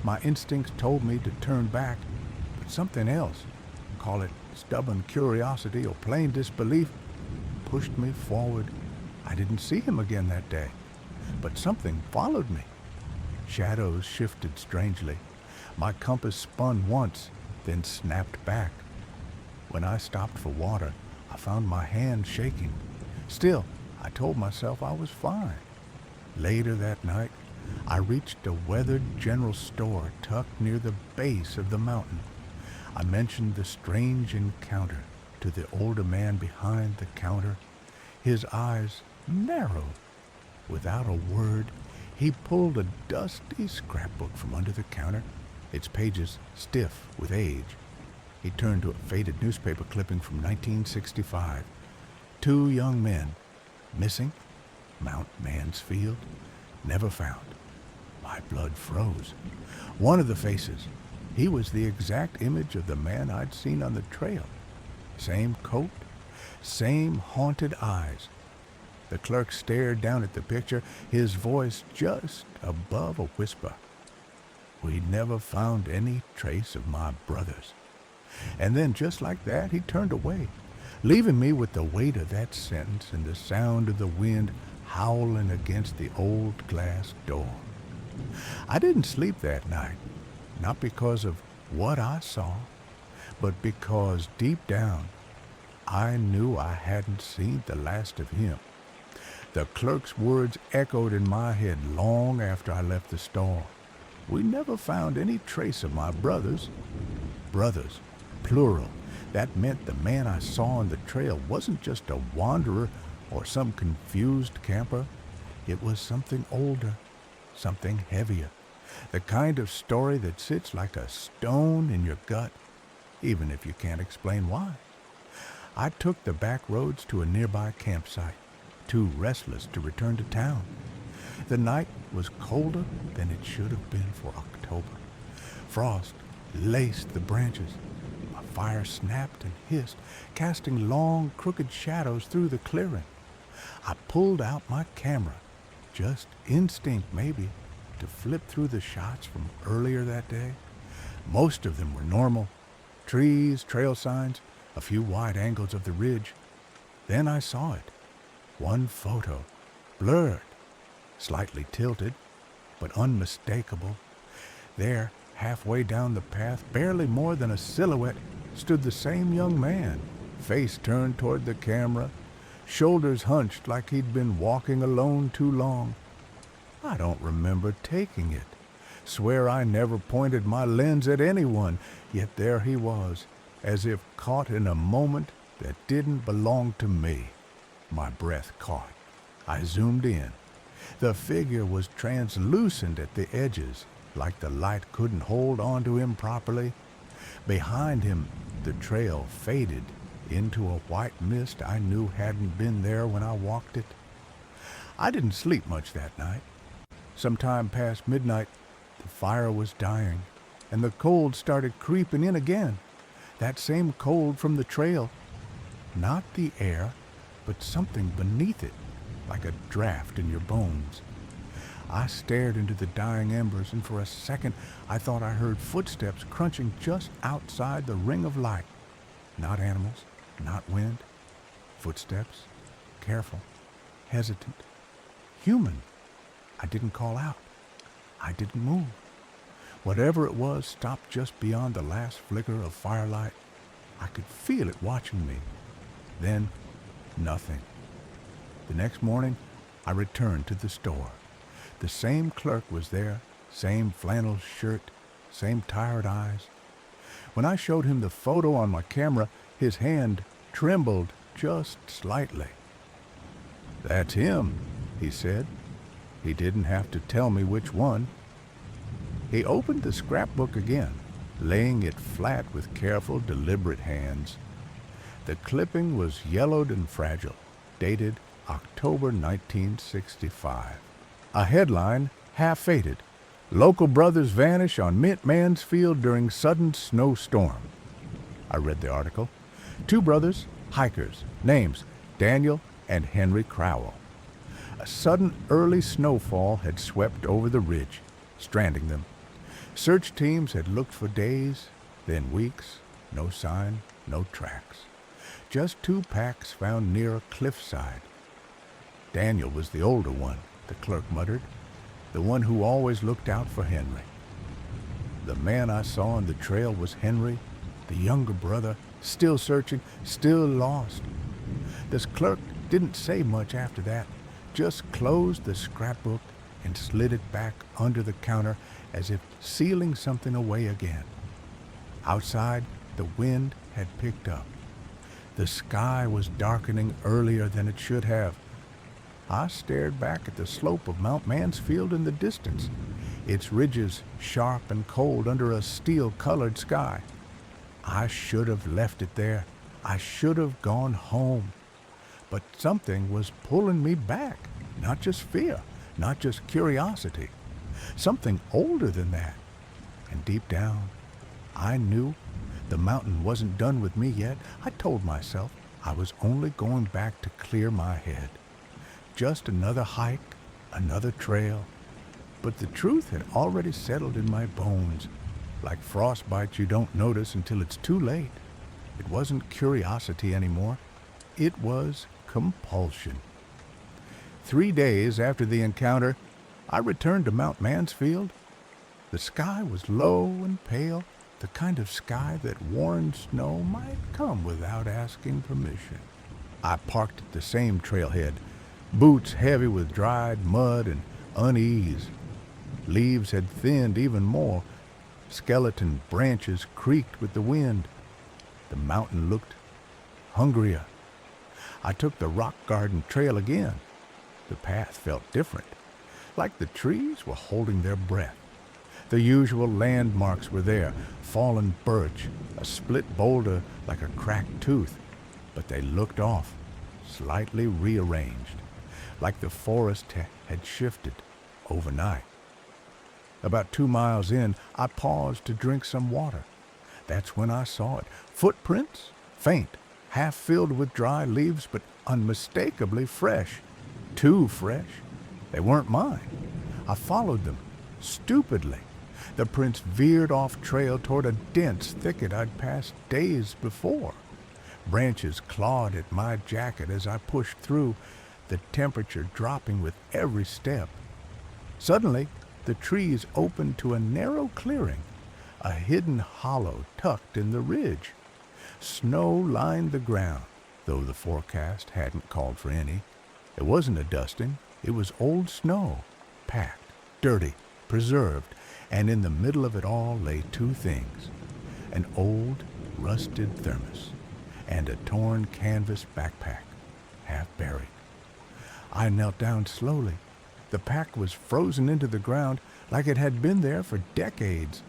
My instincts told me to turn back, but something else, call it stubborn curiosity or plain disbelief, pushed me forward. I didn't see him again that day, but something followed me. Shadows shifted strangely. My compass spun once, then snapped back. When I stopped for water, I found my hand shaking. Still, I told myself I was fine. Later that night, I reached a weathered general store tucked near the base of the mountain. I mentioned the strange encounter to the older man behind the counter. His eyes narrowed. Without a word, he pulled a dusty scrapbook from under the counter, its pages stiff with age. He turned to a faded newspaper clipping from 1965. 2 young men, missing, Mount Mansfield, never found. My blood froze. One of the faces, he was the exact image of the man I'd seen on the trail. Same coat, same haunted eyes. The clerk stared down at the picture, his voice just above a whisper. "We'd never found any trace of my brothers." And then, just like that, he turned away, leaving me with the weight of that sentence and the sound of the wind howling against the old glass door. I didn't sleep that night, not because of what I saw, but because deep down, I knew I hadn't seen the last of him. The clerk's words echoed in my head long after I left the store. We never found any trace of my brothers. Brothers, plural. That meant the man I saw on the trail wasn't just a wanderer or some confused camper. It was something older, something heavier. The kind of story that sits like a stone in your gut, even if you can't explain why. I took the back roads to a nearby campsite, too restless to return to town. The night was colder than it should have been for October. Frost laced the branches. A fire snapped and hissed, casting long, crooked shadows through the clearing. I pulled out my camera, just instinct maybe, to flip through the shots from earlier that day. Most of them were normal. Trees, trail signs, a few wide angles of the ridge. Then I saw it. One photo, blurred, slightly tilted, but unmistakable. There, halfway down the path, barely more than a silhouette, stood the same young man, face turned toward the camera, shoulders hunched like he'd been walking alone too long. I don't remember taking it. Swear I never pointed my lens at anyone, yet there he was, as if caught in a moment that didn't belong to me. My breath caught. I zoomed in. The figure was translucent at the edges, like the light couldn't hold on to him properly. Behind him, the trail faded into a white mist I knew hadn't been there when I walked it. I didn't sleep much that night. Sometime past midnight, the fire was dying, and the cold started creeping in again. That same cold from the trail. Not the air, but something beneath it, like a draft in your bones. I stared into the dying embers, and for a second I thought I heard footsteps crunching just outside the ring of light. Not animals, not wind. Footsteps, careful, hesitant, human. I didn't call out. I didn't move. Whatever it was stopped just beyond the last flicker of firelight. I could feel it watching me. Then, nothing. The next morning, I returned to the store. The same clerk was there, same flannel shirt, same tired eyes. When I showed him the photo on my camera, his hand trembled just slightly. "That's him," he said. He didn't have to tell me which one. He opened the scrapbook again, laying it flat with careful, deliberate hands. The clipping was yellowed and fragile, dated October 1965. A headline, half faded: "Local brothers vanish on Mint Mansfield during sudden snowstorm." I read the article. 2 brothers, hikers, names Daniel and Henry Crowell. A sudden early snowfall had swept over the ridge, stranding them. Search teams had looked for days, then weeks. No sign, no tracks. Just 2 packs found near a cliffside. Daniel was the older one, the clerk muttered, the one who always looked out for Henry. The man I saw on the trail was Henry, the younger brother, still searching, still lost. This clerk didn't say much after that, just closed the scrapbook and slid it back under the counter as if sealing something away again. Outside, the wind had picked up. The sky was darkening earlier than it should have. I stared back at the slope of Mount Mansfield in the distance, its ridges sharp and cold under a steel-colored sky. I should have left it there. I should have gone home. But something was pulling me back, not just fear, not just curiosity. Something older than that. And deep down, I knew the mountain wasn't done with me yet. I told myself I was only going back to clear my head. Just another hike, another trail. But the truth had already settled in my bones. Like frostbite you don't notice until it's too late. It wasn't curiosity anymore. It was compulsion. 3 days after the encounter, I returned to Mount Mansfield. The sky was low and pale, the kind of sky that warned snow might come without asking permission. I parked at the same trailhead, boots heavy with dried mud and unease. Leaves had thinned even more. Skeleton branches creaked with the wind. The mountain looked hungrier. I took the rock garden trail again. The path felt different, like the trees were holding their breath. The usual landmarks were there, fallen birch, a split boulder like a cracked tooth, but they looked off, slightly rearranged, like the forest had shifted overnight. About 2 miles in, I paused to drink some water. That's when I saw it. Footprints, faint, half filled with dry leaves, but unmistakably fresh. Too fresh. They weren't mine. I followed them, stupidly. The prints veered off trail toward a dense thicket I'd passed days before. Branches clawed at my jacket as I pushed through, the temperature dropping with every step. Suddenly, the trees opened to a narrow clearing, a hidden hollow tucked in the ridge. Snow lined the ground, though the forecast hadn't called for any. It wasn't a dusting, it was old snow, packed, dirty, preserved, and in the middle of it all lay 2 things: an old, rusted thermos and a torn canvas backpack, half buried. I knelt down slowly. The pack was frozen into the ground like it had been there for decades.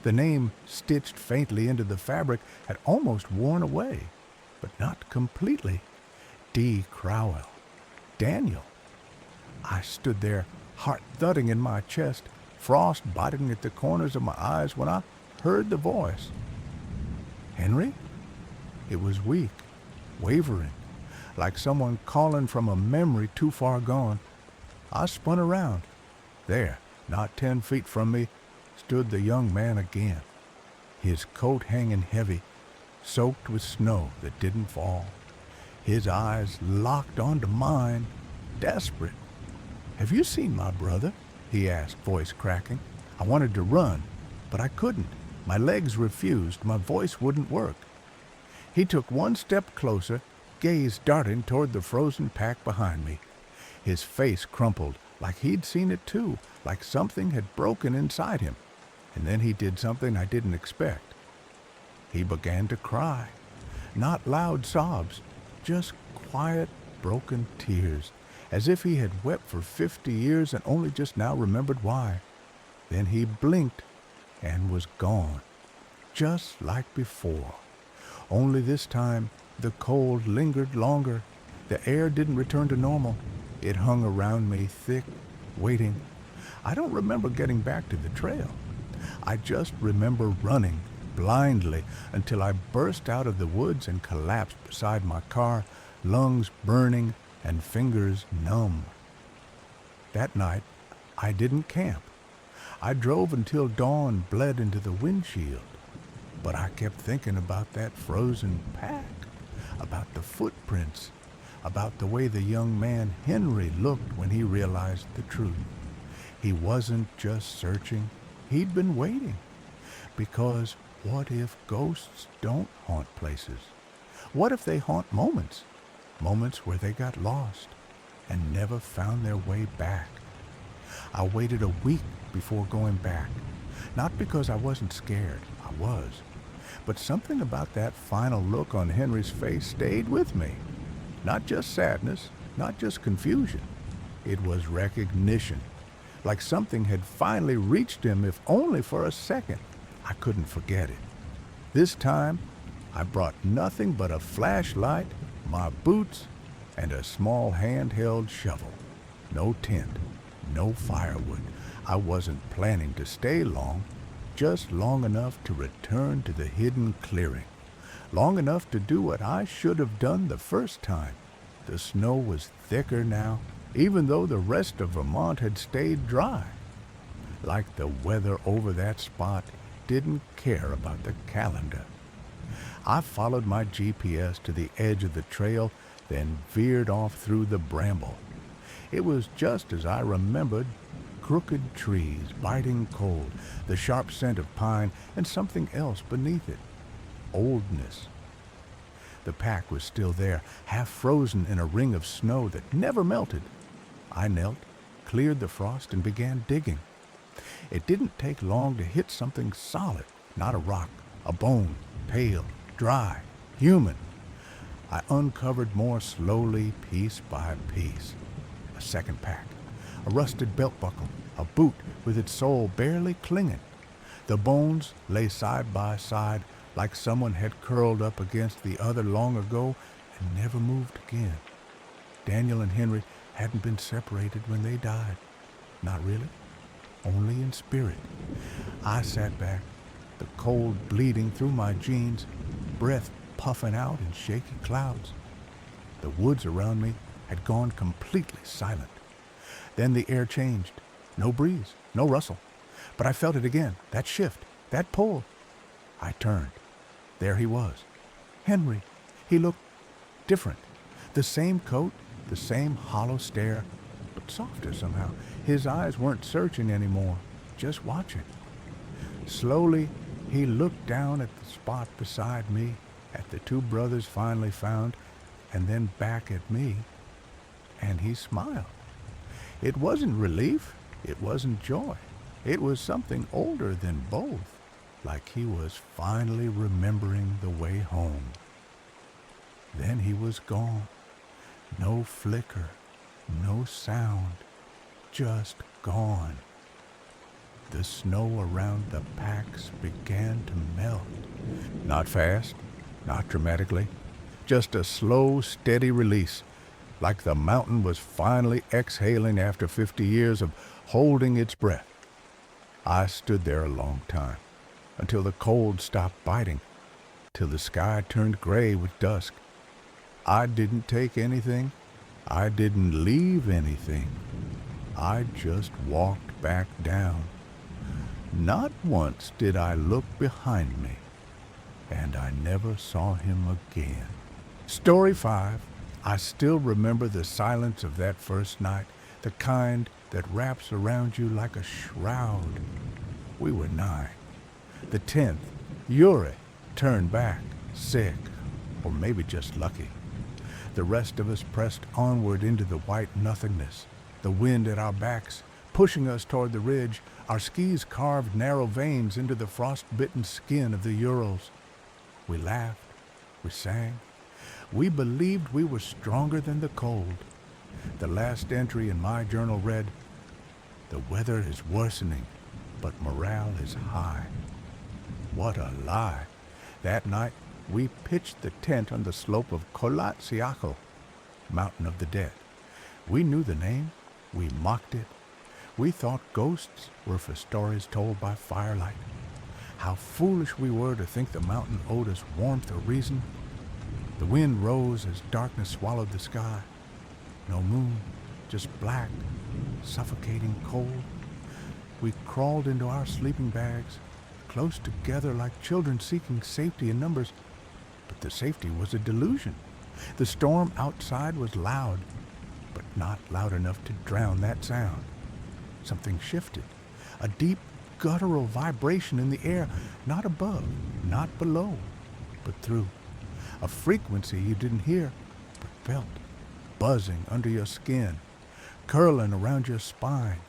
The name, stitched faintly into the fabric, had almost worn away, but not completely. D. Crowell. Daniel. I stood there, heart thudding in my chest, frost biting at the corners of my eyes when I heard the voice. Henry? It was weak, wavering, like someone calling from a memory too far gone. I spun around. There, not 10 feet from me, stood the young man again, his coat hanging heavy, soaked with snow that didn't fall. His eyes locked onto mine, desperate. "Have you seen my brother?" he asked, voice cracking. I wanted to run, but I couldn't. My legs refused. My voice wouldn't work. He took one step closer, gaze darting toward the frozen pack behind me. His face crumpled, like he'd seen it too, like something had broken inside him. And then he did something I didn't expect. He began to cry. Not loud sobs, just quiet, broken tears, as if he had wept for 50 years and only just now remembered why. Then he blinked and was gone, just like before. Only this time, the cold lingered longer. The air didn't return to normal. It hung around me thick, waiting. I don't remember getting back to the trail. I just remember running, blindly, until I burst out of the woods and collapsed beside my car, lungs burning and fingers numb. That night, I didn't camp. I drove until dawn bled into the windshield. But I kept thinking about that frozen pack, about the footprints, about the way the young man Henry looked when he realized the truth. He wasn't just searching, he'd been waiting. Because what if ghosts don't haunt places? What if they haunt moments? Moments where they got lost and never found their way back. I waited a week before going back. Not because I wasn't scared, I was. But something about that final look on Henry's face stayed with me. Not just sadness, not just confusion. It was recognition. Like something had finally reached him, if only for a second. I couldn't forget it. This time, I brought nothing but a flashlight, my boots, and a small handheld shovel. No tent, no firewood. I wasn't planning to stay long, just long enough to return to the hidden clearing. Long enough to do what I should have done the first time. The snow was thicker now, even though the rest of Vermont had stayed dry. Like the weather over that spot didn't care about the calendar. I followed my GPS to the edge of the trail, then veered off through the bramble. It was just as I remembered, crooked trees, biting cold, the sharp scent of pine, and something else beneath it. Oldness. The pack was still there, half frozen in a ring of snow that never melted. I knelt, cleared the frost, and began digging. It didn't take long to hit something solid, not a rock, a bone, pale, dry, human. I uncovered more slowly, piece by piece. A second pack, a rusted belt buckle, a boot with its sole barely clinging. The bones lay side by side like someone had curled up against the other long ago and never moved again. Daniel and Henry hadn't been separated when they died. Not really, only in spirit. I sat back, the cold bleeding through my jeans, breath puffing out in shaky clouds. The woods around me had gone completely silent. Then the air changed. No breeze, no rustle. But I felt it again, that shift, that pull. I turned. There he was. Henry. He looked different. The same coat, the same hollow stare, but softer somehow. His eyes weren't searching anymore, just watching. Slowly, he looked down at the spot beside me, at the two brothers finally found, and then back at me, and he smiled. It wasn't relief, it wasn't joy. It was something older than both, like he was finally remembering the way home. Then he was gone. No flicker, no sound, just gone. The snow around the packs began to melt. Not fast, not dramatically, Just a slow, steady release, like the mountain was finally exhaling after 50 years of holding its breath. I stood there a long time, until the cold stopped biting, till the sky turned gray with dusk. I didn't take anything. I didn't leave anything. I just walked back down. Not once did I look behind me, and I never saw him again. Story 5. I still remember the silence of that first night, the kind that wraps around you like a shroud. We were 9. The 10th, Yuri turned back, sick, or maybe just lucky. The rest of us pressed onward into the white nothingness, the wind at our backs, pushing us toward the ridge, our skis carved narrow veins into the frost-bitten skin of the Urals. We laughed, we sang, we believed we were stronger than the cold. The last entry in my journal read, "The weather is worsening, but morale is high." What a lie! That night, we pitched the tent on the slope of Kolatsiakal, Mountain of the Dead. We knew the name. We mocked it. We thought ghosts were for stories told by firelight. How foolish we were to think the mountain owed us warmth or reason. The wind rose as darkness swallowed the sky. No moon, just black, suffocating cold. We crawled into our sleeping bags, close together like children seeking safety in numbers. But the safety was a delusion. The storm outside was loud, but not loud enough to drown that sound. Something shifted, a deep guttural vibration in the air, not above, not below, but through. A frequency you didn't hear, but felt, buzzing under your skin, curling around your spine.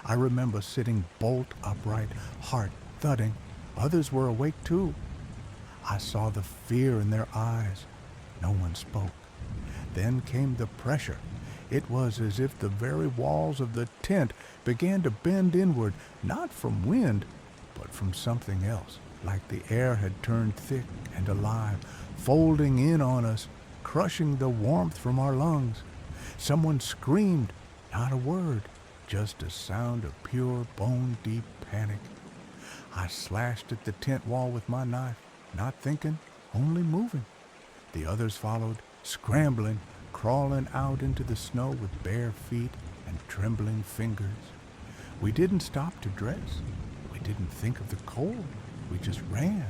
I remember sitting bolt upright, heart thudding. Others were awake too. I saw the fear in their eyes. No one spoke. Then came the pressure. It was as if the very walls of the tent began to bend inward, not from wind, but from something else, like the air had turned thick and alive, folding in on us, crushing the warmth from our lungs. Someone screamed, not a word, just a sound of pure bone-deep panic. I slashed at the tent wall with my knife, not thinking, only moving. The others followed, scrambling, crawling out into the snow with bare feet and trembling fingers. We didn't stop to dress. We didn't think of the cold. We just ran.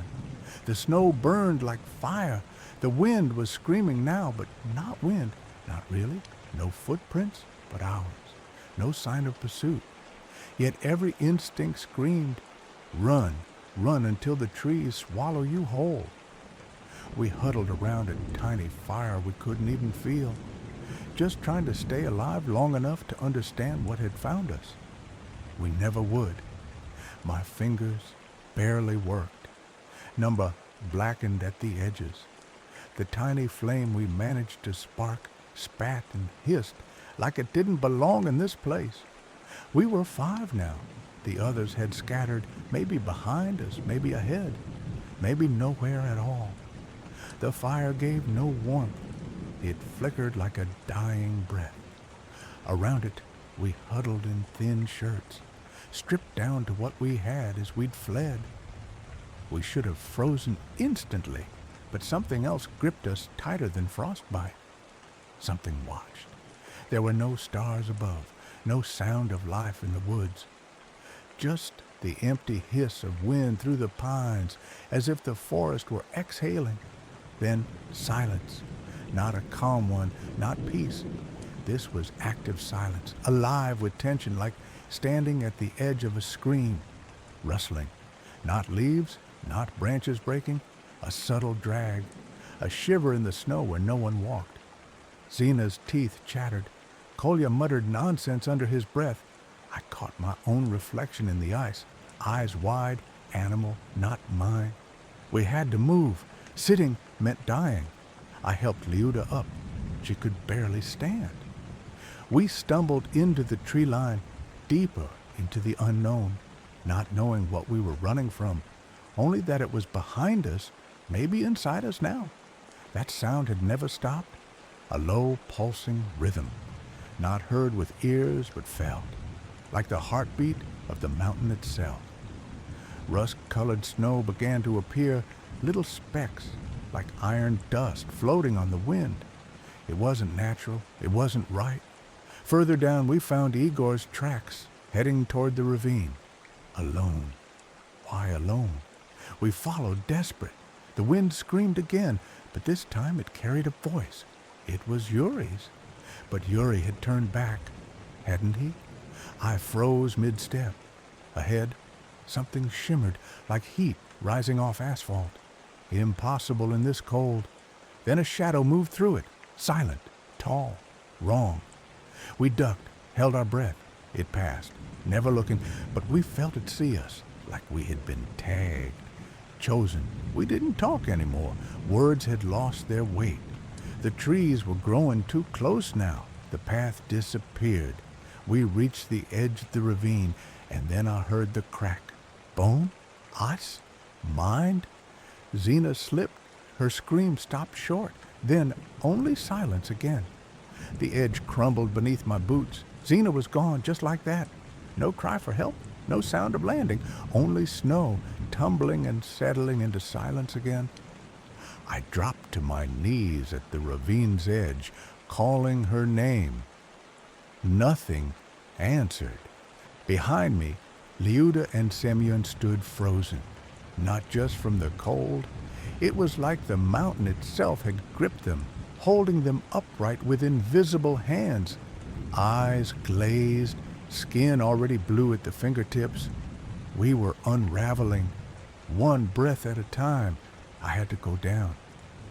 The snow burned like fire. The wind was screaming now, but not wind, not really. No footprints, but ours. No sign of pursuit. Yet every instinct screamed, run, run until the trees swallow you whole. We huddled around a tiny fire we couldn't even feel, just trying to stay alive long enough to understand what had found us. We never would. My fingers barely worked. Number blackened at the edges. The tiny flame we managed to spark spat and hissed like it didn't belong in this place. We were 5 now. The others had scattered, maybe behind us, maybe ahead, maybe nowhere at all. The fire gave no warmth. It flickered like a dying breath. Around it, we huddled in thin shirts, stripped down to what we had as we'd fled. We should have frozen instantly, but something else gripped us tighter than frostbite. Something watched. There were no stars above, no sound of life in the woods. Just the empty hiss of wind through the pines, as if the forest were exhaling. Then silence, not a calm one, not peace. This was active silence, alive with tension, like standing at the edge of a scream. Rustling, not leaves, not branches breaking, a subtle drag, a shiver in the snow where no one walked. Zena's teeth chattered. Kolya muttered nonsense under his breath. I caught my own reflection in the ice, eyes wide, animal, not mine. We had to move. Sitting meant dying. I helped Liuda up. She could barely stand. We stumbled into the tree line, deeper into the unknown, not knowing what we were running from, only that it was behind us, maybe inside us now. That sound had never stopped. A low, pulsing rhythm, not heard with ears but felt, like the heartbeat of the mountain itself. Rust-colored snow began to appear, little specks, like iron dust floating on the wind. It wasn't natural. It wasn't right. Further down, we found Igor's tracks, heading toward the ravine. Alone. Why alone? We followed, desperate. The wind screamed again, but this time it carried a voice. It was Yuri's. But Yuri had turned back, hadn't he? I froze mid-step. Ahead, something shimmered like heat rising off asphalt. Impossible in this cold. Then a shadow moved through it, silent, tall, wrong. We ducked, held our breath. It passed, never looking, but we felt it see us, like we had been tagged. Chosen. We didn't talk anymore. Words had lost their weight. The trees were growing too close now. The path disappeared. We reached the edge of the ravine, and then I heard the crack. Bone? Us? Mind? Zena slipped. Her scream stopped short. Then only silence again. The edge crumbled beneath my boots. Zena was gone just like that. No cry for help, no sound of landing, only snow tumbling and settling into silence again. I dropped to my knees at the ravine's edge, calling her name. Nothing answered. Behind me, Liuda and Semyon stood frozen, not just from the cold. It was like the mountain itself had gripped them, holding them upright with invisible hands. Eyes glazed, skin already blue at the fingertips. We were unraveling, one breath at a time. I had to go down,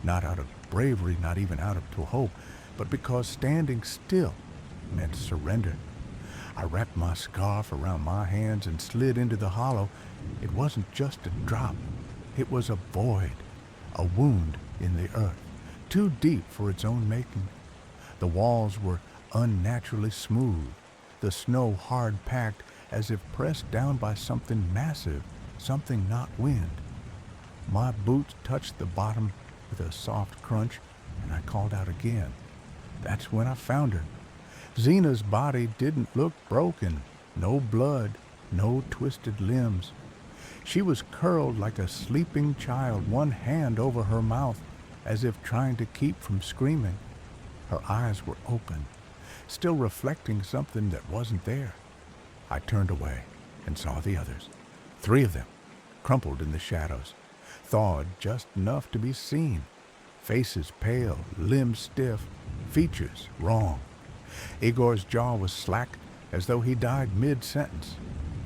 not out of bravery, not even out of hope, but because standing still meant surrender. I wrapped my scarf around my hands and slid into the hollow. It wasn't just a drop. It was a void, a wound in the earth, too deep for its own making. The walls were unnaturally smooth, the snow hard-packed as if pressed down by something massive, something not wind. My boots touched the bottom with a soft crunch, and I called out again. That's when I found her. Zena's body didn't look broken, no blood, no twisted limbs. She was curled like a sleeping child, one hand over her mouth, as if trying to keep from screaming. Her eyes were open, still reflecting something that wasn't there. I turned away and saw the others, 3 of them, crumpled in the shadows, thawed just enough to be seen, faces pale, limbs stiff, features wrong. Igor's jaw was slack, as though he died mid-sentence.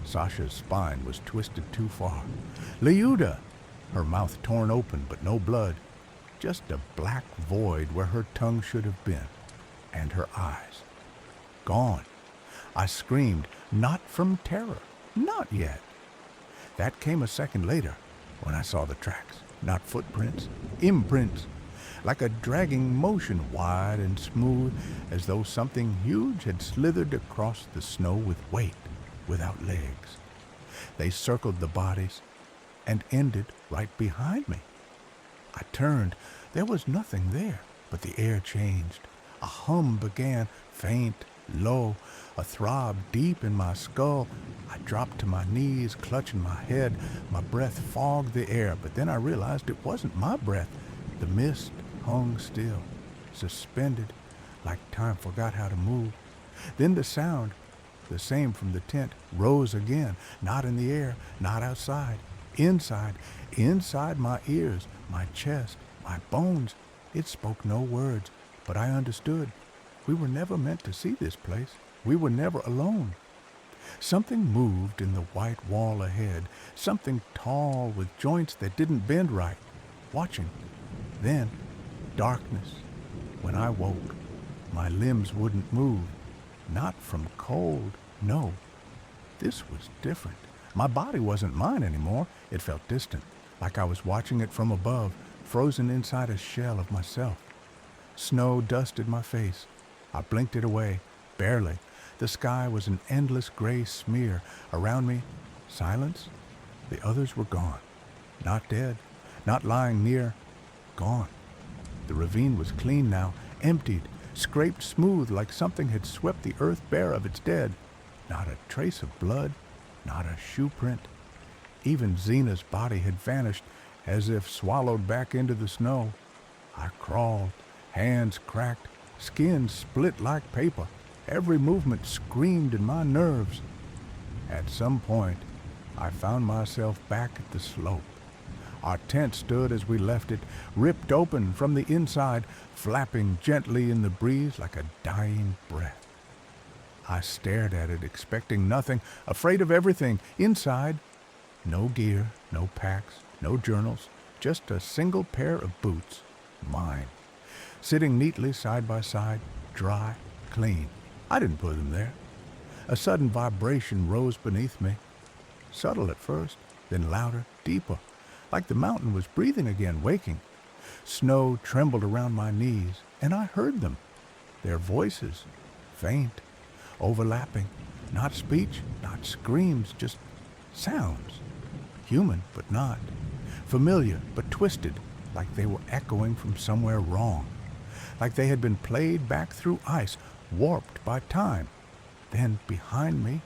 Sasha's spine was twisted too far. Liuda! Her mouth torn open, but no blood. Just a black void where her tongue should have been. And her eyes. Gone. I screamed, not from terror. Not yet. That came a second later, when I saw the tracks. Not footprints, imprints. Like a dragging motion, wide and smooth, as though something huge had slithered across the snow with weight, without legs. They circled the bodies and ended right behind me. I turned. There was nothing there, but the air changed. A hum began, faint, low, a throb deep in my skull. I dropped to my knees, clutching my head. My breath fogged the air, but then I realized it wasn't my breath. The mist hung still, suspended, like time forgot how to move. Then the sound, the same from the tent, rose again, not in the air, not outside, inside my ears, my chest, my bones. It spoke no words, but I understood. We were never meant to see this place. We were never alone. Something moved in the white wall ahead, something tall with joints that didn't bend right, watching. Then, darkness. When I woke, my limbs wouldn't move. Not from cold, no. This was different. My body wasn't mine anymore. It felt distant, like I was watching it from above, frozen inside a shell of myself. Snow dusted my face. I blinked it away, barely. The sky was an endless gray smear. Around me, silence. The others were gone. Not dead, not lying near, gone. The ravine was clean now, emptied, scraped smooth like something had swept the earth bare of its dead. Not a trace of blood, not a shoe print. Even Zena's body had vanished, as if swallowed back into the snow. I crawled, hands cracked, skin split like paper. Every movement screamed in my nerves. At some point, I found myself back at the slope. Our tent stood as we left it, ripped open from the inside, flapping gently in the breeze like a dying breath. I stared at it, expecting nothing, afraid of everything. Inside, no gear, no packs, no journals, just a single pair of boots, mine, sitting neatly side by side, dry, clean. I didn't put them there. A sudden vibration rose beneath me, subtle at first, then louder, deeper, like the mountain was breathing again, waking. Snow trembled around my knees, and I heard them. Their voices, faint, overlapping, not speech, not screams, just sounds. Human, but not. Familiar, but twisted, like they were echoing from somewhere wrong. Like they had been played back through ice, warped by time. Then behind me,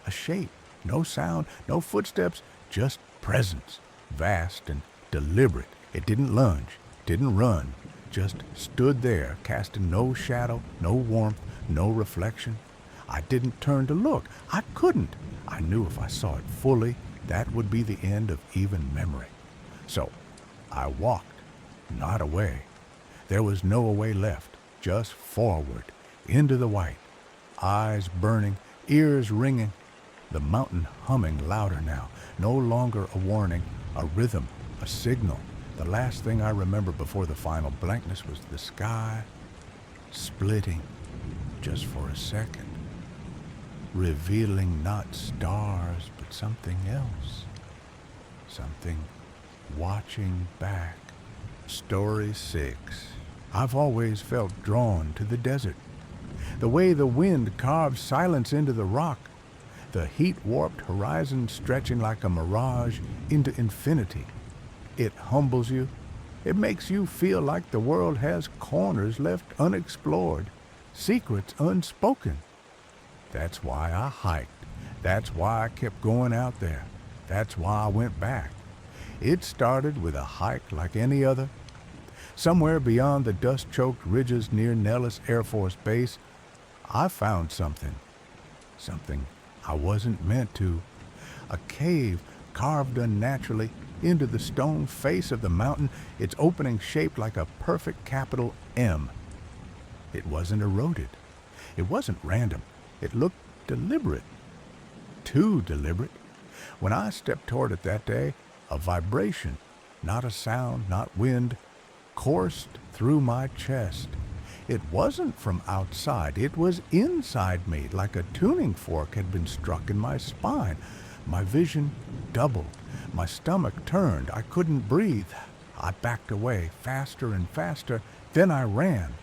a shape. No sound, no footsteps, just presence. Vast and deliberate. It didn't lunge, didn't run, just stood there, casting no shadow, no warmth, no reflection. I didn't turn to look. I couldn't. I knew if I saw it fully, that would be the end of even memory. So I walked, not away. There was no away left, just forward, into the white. Eyes burning, ears ringing, the mountain humming louder now, no longer a warning, a rhythm, a signal. The last thing I remember before the final blankness was the sky splitting just for a second, revealing not stars but something else, something watching back. Story 6. I've always felt drawn to the desert. The way the wind carves silence into the rock, the heat-warped horizon stretching like a mirage into infinity. It humbles you. It makes you feel like the world has corners left unexplored, secrets unspoken. That's why I hiked. That's why I kept going out there. That's why I went back. It started with a hike like any other. Somewhere beyond the dust-choked ridges near Nellis Air Force Base, I found something I wasn't meant to. A cave carved unnaturally into the stone face of the mountain, its opening shaped like a perfect capital M. It wasn't eroded. It wasn't random. It looked deliberate. Too deliberate. When I stepped toward it that day, a vibration, not a sound, not wind, coursed through my chest. It wasn't from outside. It was inside me, like a tuning fork had been struck in my spine. My vision doubled. My stomach turned. I couldn't breathe. I backed away, faster and faster. Then I ran.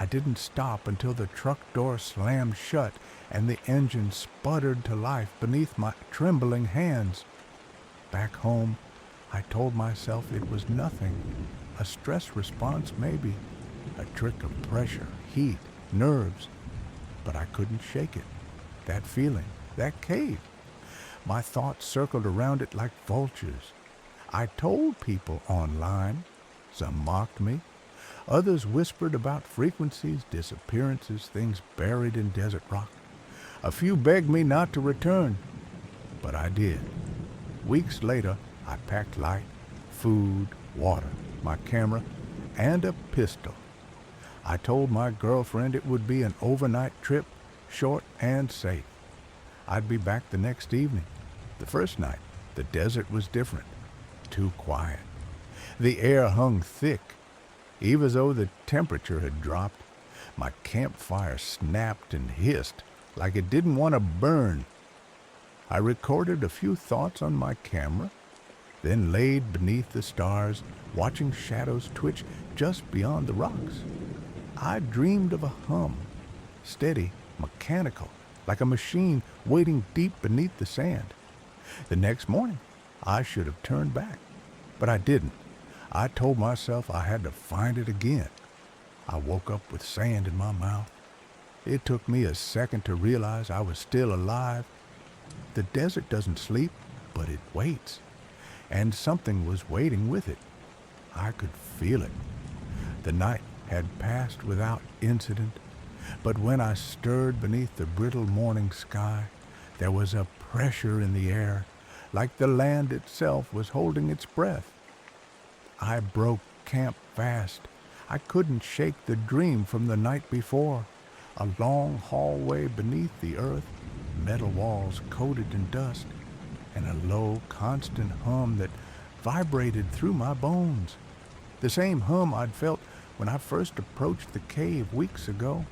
I didn't stop until the truck door slammed shut and the engine sputtered to life beneath my trembling hands. Back home, I told myself it was nothing. A stress response, maybe. A trick of pressure, heat, nerves. But I couldn't shake it. That feeling, that cave. My thoughts circled around it like vultures. I told people online. Some mocked me. Others whispered about frequencies, disappearances, things buried in desert rock. A few begged me not to return. But I did. Weeks later, I packed light, food, water, my camera, and a pistol. I told my girlfriend it would be an overnight trip, short and safe. I'd be back the next evening. The first night, the desert was different. Too quiet. The air hung thick, even as though the temperature had dropped. My campfire snapped and hissed like it didn't want to burn. I recorded a few thoughts on my camera, then laid beneath the stars, watching shadows twitch just beyond the rocks. I dreamed of a hum, steady, mechanical, like a machine waiting deep beneath the sand. The next morning, I should have turned back, but I didn't. I told myself I had to find it again. I woke up with sand in my mouth. It took me a second to realize I was still alive. The desert doesn't sleep, but it waits. And something was waiting with it. I could feel it. The night had passed without incident, but when I stirred beneath the brittle morning sky, there was a pressure in the air, like the land itself was holding its breath. I broke camp fast. I couldn't shake the dream from the night before. A long hallway beneath the earth, metal walls coated in dust, and a low, constant hum that vibrated through my bones. The same hum I'd felt when I first approached the cave weeks ago.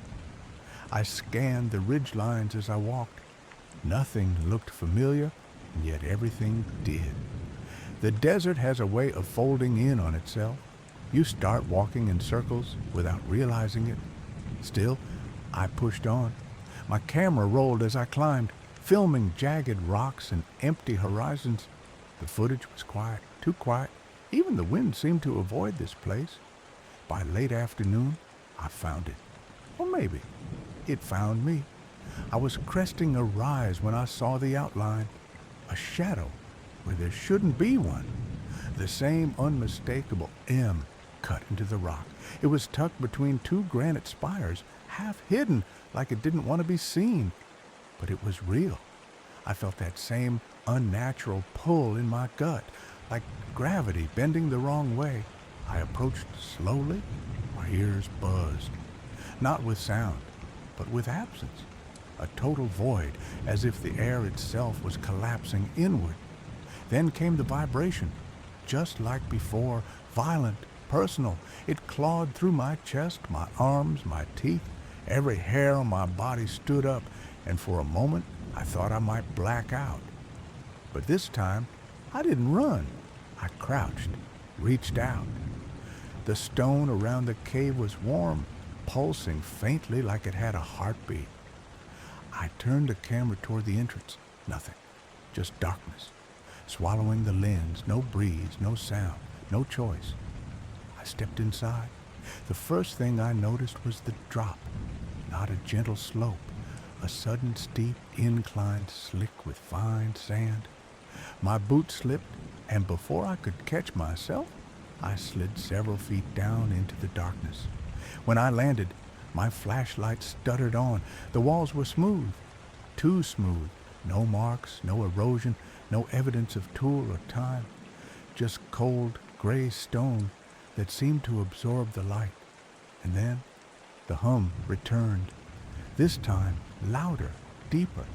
I scanned the ridgelines as I walked. Nothing looked familiar, and yet everything did. The desert has a way of folding in on itself. You start walking in circles without realizing it. Still, I pushed on. My camera rolled as I climbed, filming jagged rocks and empty horizons. The footage was quiet, too quiet. Even the wind seemed to avoid this place. By late afternoon, I found it. Or maybe it found me. I was cresting a rise when I saw the outline, a shadow where there shouldn't be one. The same unmistakable M cut into the rock. It was tucked between two granite spires, half hidden like it didn't want to be seen. But it was real. I felt that same unnatural pull in my gut, like gravity bending the wrong way. I approached slowly. My ears buzzed. Not with sound, but with absence. A total void, as if the air itself was collapsing inward. Then came the vibration, just like before, violent, personal. It clawed through my chest, my arms, my teeth. Every hair on my body stood up, and for a moment I thought I might black out. But this time, I didn't run. I crouched, reached out. The stone around the cave was warm, pulsing faintly like it had a heartbeat. I turned the camera toward the entrance. Nothing, just darkness. Swallowing the lens, no breeze, no sound, no choice. I stepped inside. The first thing I noticed was the drop, not a gentle slope, a sudden steep incline slick with fine sand. My boot slipped, and before I could catch myself, I slid several feet down into the darkness. When I landed, my flashlight stuttered on. The walls were smooth, too smooth. No marks, no erosion, no evidence of tool or time. Just cold, gray stone that seemed to absorb the light. And then the hum returned. This time louder, deeper,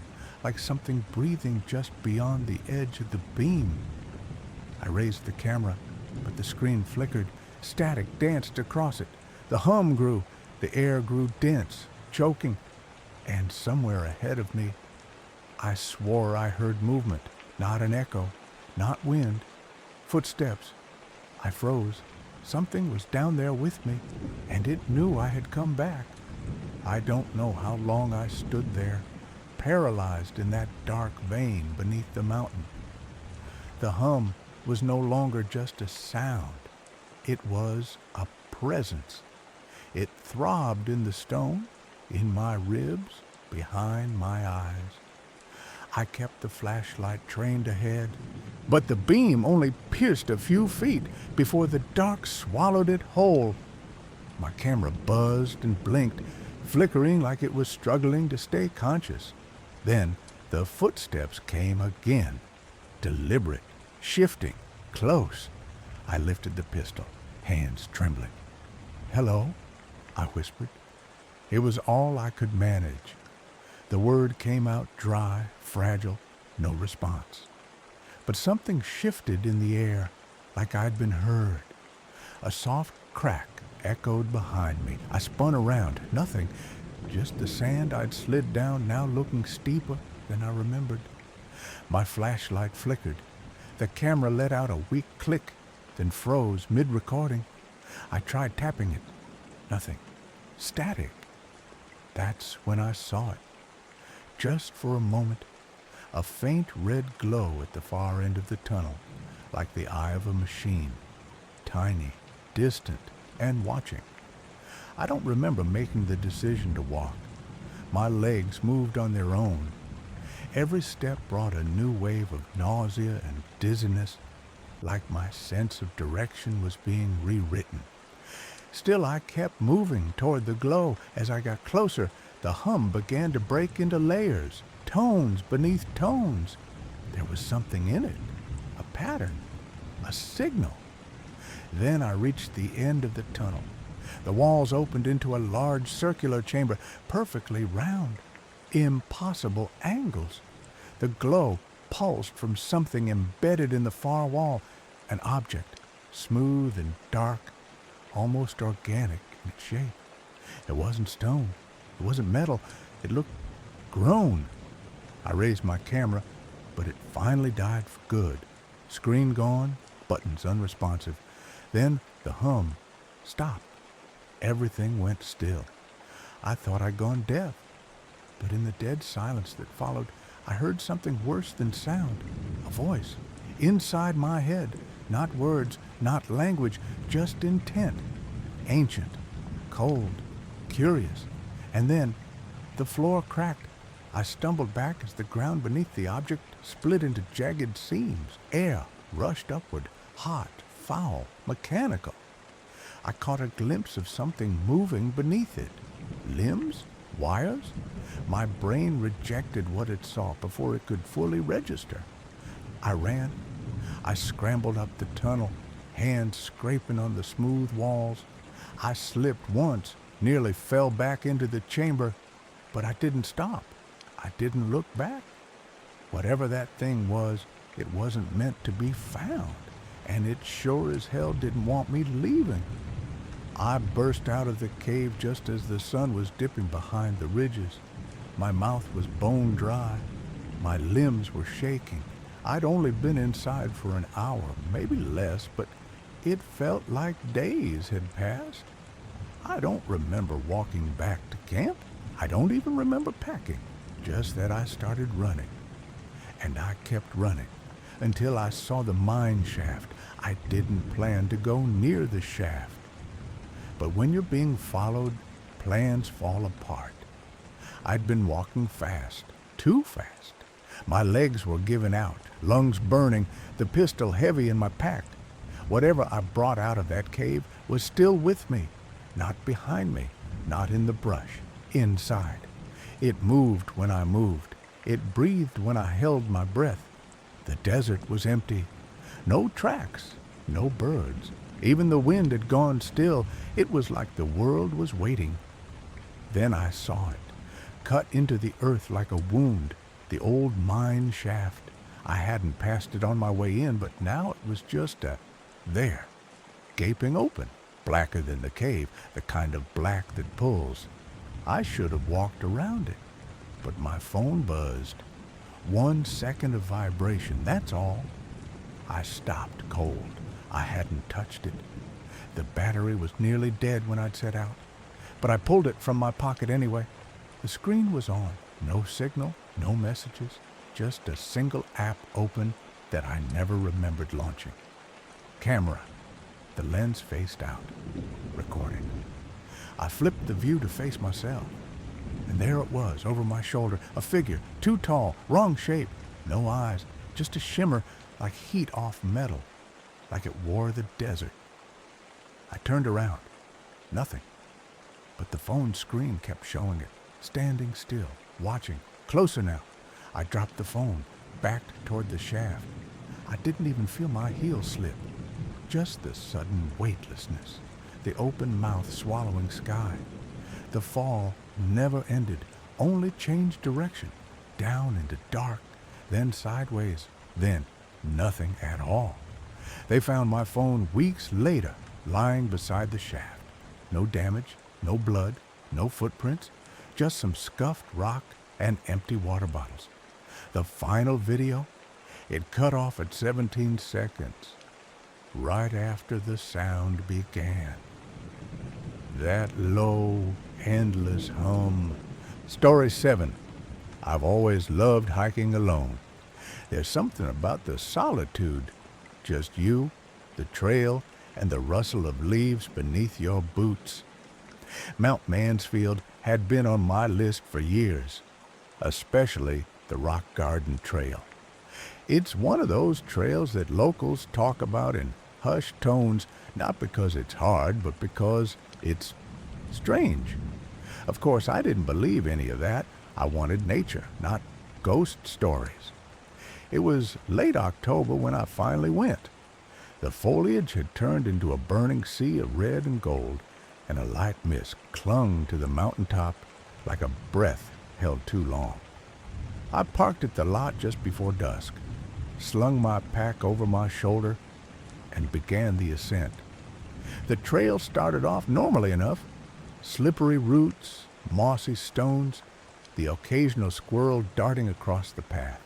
like something breathing just beyond the edge of the beam. I raised the camera, but the screen flickered. Static danced across it. The hum grew. The air grew dense, choking. And somewhere ahead of me, I swore I heard movement, not an echo, not wind, footsteps. I froze. Something was down there with me, and it knew I had come back. I don't know how long I stood there, paralyzed in that dark vein beneath the mountain. The hum was no longer just a sound. It was a presence. It throbbed in the stone, in my ribs, behind my eyes. I kept the flashlight trained ahead, but the beam only pierced a few feet before the dark swallowed it whole. My camera buzzed and blinked, flickering like it was struggling to stay conscious. Then the footsteps came again, deliberate, shifting, close. I lifted the pistol, hands trembling. "Hello?" I whispered. It was all I could manage. The word came out dry, fragile, no response. But something shifted in the air, like I'd been heard. A soft crack echoed behind me. I spun around. Nothing, just the sand I'd slid down, now looking steeper than I remembered. My flashlight flickered. The camera let out a weak click, then froze mid-recording. I tried tapping it. Nothing. Static. That's when I saw it. Just for a moment, a faint red glow at the far end of the tunnel, like the eye of a machine. tiny, distant, and watching. I don't remember making the decision to walk. My legs moved on their own. Every step brought a new wave of nausea and dizziness, like my sense of direction was being rewritten. Still, I kept moving toward the glow. As I got closer, the hum began to break into layers, tones beneath tones. There was something in it, a pattern, a signal. Then I reached the end of the tunnel. The walls opened into a large circular chamber, perfectly round, impossible angles. The glow pulsed from something embedded in the far wall, an object, smooth and dark, almost organic in its shape. It wasn't stone, it wasn't metal, it looked grown. I raised my camera, but it finally died for good. Screen gone, buttons unresponsive. Then the hum stopped. Everything went still. I thought I'd gone deaf, but in the dead silence that followed, I heard something worse than sound, a voice, inside my head, not words, not language, just intent, ancient, cold, curious. And then the floor cracked. I stumbled back as the ground beneath the object split into jagged seams. Air rushed upward, hot, foul, mechanical. I caught a glimpse of something moving beneath it. Limbs? Wires? My brain rejected what it saw before it could fully register. I ran. I scrambled up the tunnel, hands scraping on the smooth walls. I slipped once, nearly fell back into the chamber, but I didn't stop. I didn't look back. Whatever that thing was, it wasn't meant to be found, and it sure as hell didn't want me leaving. I burst out of the cave just as the sun was dipping behind the ridges. My mouth was bone dry. My limbs were shaking. I'd only been inside for an hour, maybe less, but it felt like days had passed. I don't remember walking back to camp. I don't even remember packing, just that I started running. And I kept running until I saw the mine shaft. I didn't plan to go near the shaft. But when you're being followed, plans fall apart. I'd been walking fast, too fast. My legs were giving out, lungs burning, the pistol heavy in my pack. Whatever I brought out of that cave was still with me, not behind me, not in the brush, inside. It moved when I moved. It breathed when I held my breath. The desert was empty. No tracks, no birds. Even the wind had gone still. It was like the world was waiting. Then I saw it, cut into the earth like a wound, the old mine shaft. I hadn't passed it on my way in, but now it was just there, gaping open, blacker than the cave, the kind of black that pulls. I should have walked around it, but my phone buzzed. 1 second of vibration, that's all. I stopped cold. I hadn't touched it. The battery was nearly dead when I'd set out, but I pulled it from my pocket anyway. The screen was on. No signal, no messages, just a single app open that I never remembered launching. Camera. The lens faced out. Recording. I flipped the view to face myself, and there it was, over my shoulder, a figure, too tall, wrong shape, no eyes, just a shimmer like heat off metal, like it wore the desert. I turned around. Nothing. But the phone screen kept showing it, standing still, watching, closer now. I dropped the phone, backed toward the shaft. I didn't even feel my heel slip. Just the sudden weightlessness, the open mouth swallowing sky. The fall never ended, only changed direction, down into dark, then sideways, then nothing at all. They found my phone weeks later, lying beside the shaft. No damage, no blood, no footprints, just some scuffed rock and empty water bottles. The final video, it cut off at 17 seconds, right after the sound began. That low, endless hum. Story 7. I've always loved hiking alone. There's something about the solitude. Just you, the trail, and the rustle of leaves beneath your boots. Mount Mansfield had been on my list for years, especially the Rock Garden Trail. It's one of those trails that locals talk about in hushed tones, not because it's hard, but because it's strange. Of course, I didn't believe any of that. I wanted nature, not ghost stories. It was late October when I finally went. The foliage had turned into a burning sea of red and gold, and a light mist clung to the mountaintop like a breath held too long. I parked at the lot just before dusk, slung my pack over my shoulder, and began the ascent. The trail started off normally enough. Slippery roots, mossy stones, the occasional squirrel darting across the path.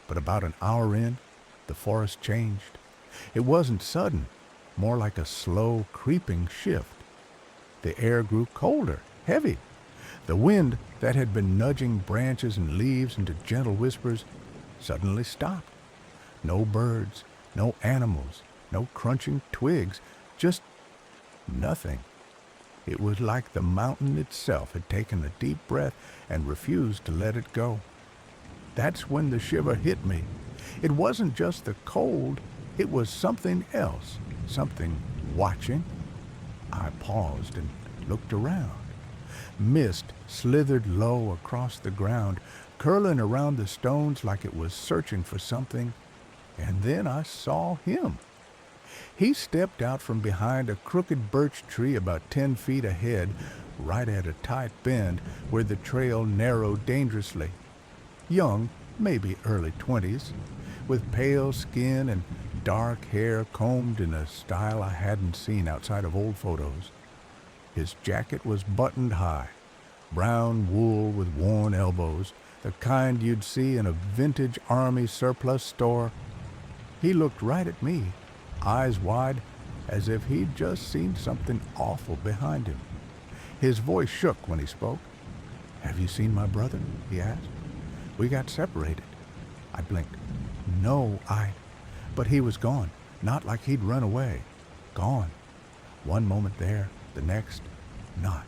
But about an hour in, the forest changed. It wasn't sudden, more like a slow, creeping shift. The air grew colder, heavy. The wind that had been nudging branches and leaves into gentle whispers suddenly stopped. No birds, no animals, no crunching twigs, just nothing. It was like the mountain itself had taken a deep breath and refused to let it go. That's when the shiver hit me. It wasn't just the cold, it was something else, something watching. I paused and looked around. Mist slithered low across the ground, curling around the stones like it was searching for something, and then I saw him. He stepped out from behind a crooked birch tree about 10 feet ahead, right at a tight bend where the trail narrowed dangerously. Young, maybe early 20s, with pale skin and dark hair combed in a style I hadn't seen outside of old photos. His jacket was buttoned high, brown wool with worn elbows, the kind you'd see in a vintage army surplus store. He looked right at me, eyes wide, as if he'd just seen something awful behind him. His voice shook when he spoke. "Have you seen my brother?" he asked. "We got separated." I blinked. "No, But he was gone, not like he'd run away. Gone. One moment there, the next, not.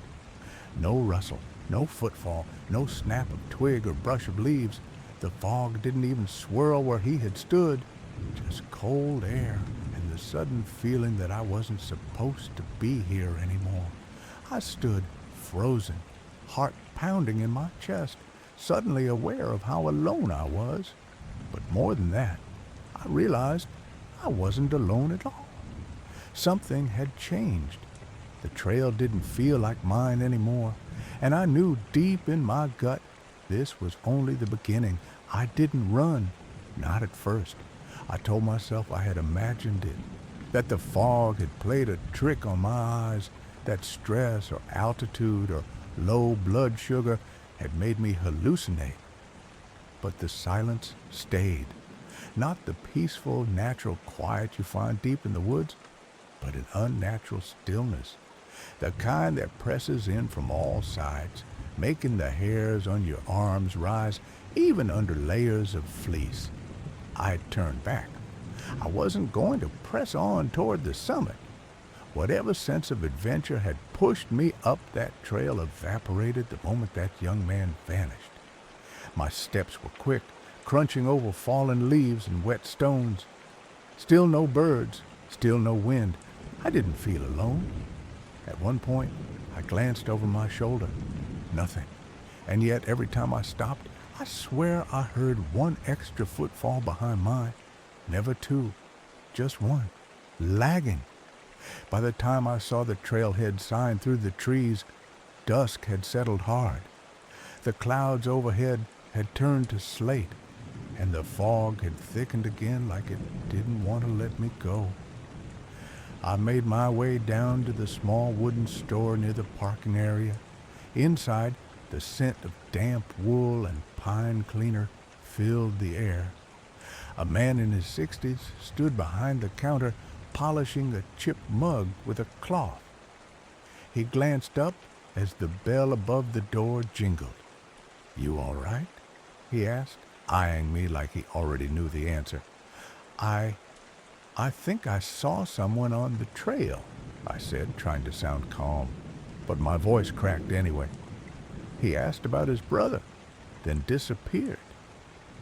No rustle, no footfall, no snap of twig or brush of leaves. The fog didn't even swirl where he had stood. Just cold air and the sudden feeling that I wasn't supposed to be here anymore. I stood frozen, heart pounding in my chest, suddenly aware of how alone I was. But more than that, I realized I wasn't alone at all. Something had changed. The trail didn't feel like mine anymore, and I knew deep in my gut this was only the beginning. I didn't run, not at first. I told myself I had imagined it, that the fog had played a trick on my eyes, that stress or altitude or low blood sugar had made me hallucinate. But the silence stayed. Not the peaceful, natural quiet you find deep in the woods, but an unnatural stillness, the kind that presses in from all sides, making the hairs on your arms rise even under layers of fleece. I turned back. I wasn't going to press on toward the summit. Whatever sense of adventure had pushed me up that trail evaporated the moment that young man vanished. My steps were quick, crunching over fallen leaves and wet stones. Still no birds, still no wind. I didn't feel alone. At one point, I glanced over my shoulder. Nothing. And yet, every time I stopped, I swear I heard one extra footfall behind mine. Never two, just one, lagging. By the time I saw the trailhead sign through the trees, dusk had settled hard. The clouds overhead had turned to slate, and the fog had thickened again like it didn't want to let me go. I made my way down to the small wooden store near the parking area. Inside, the scent of damp wool and pine cleaner filled the air. A man in his 60s stood behind the counter, polishing a chipped mug with a cloth. He glanced up as the bell above the door jingled. "You all right?" he asked, eyeing me like he already knew the answer. I "I think I saw someone on the trail," I said, trying to sound calm, but my voice cracked anyway. "He asked about his brother, then disappeared.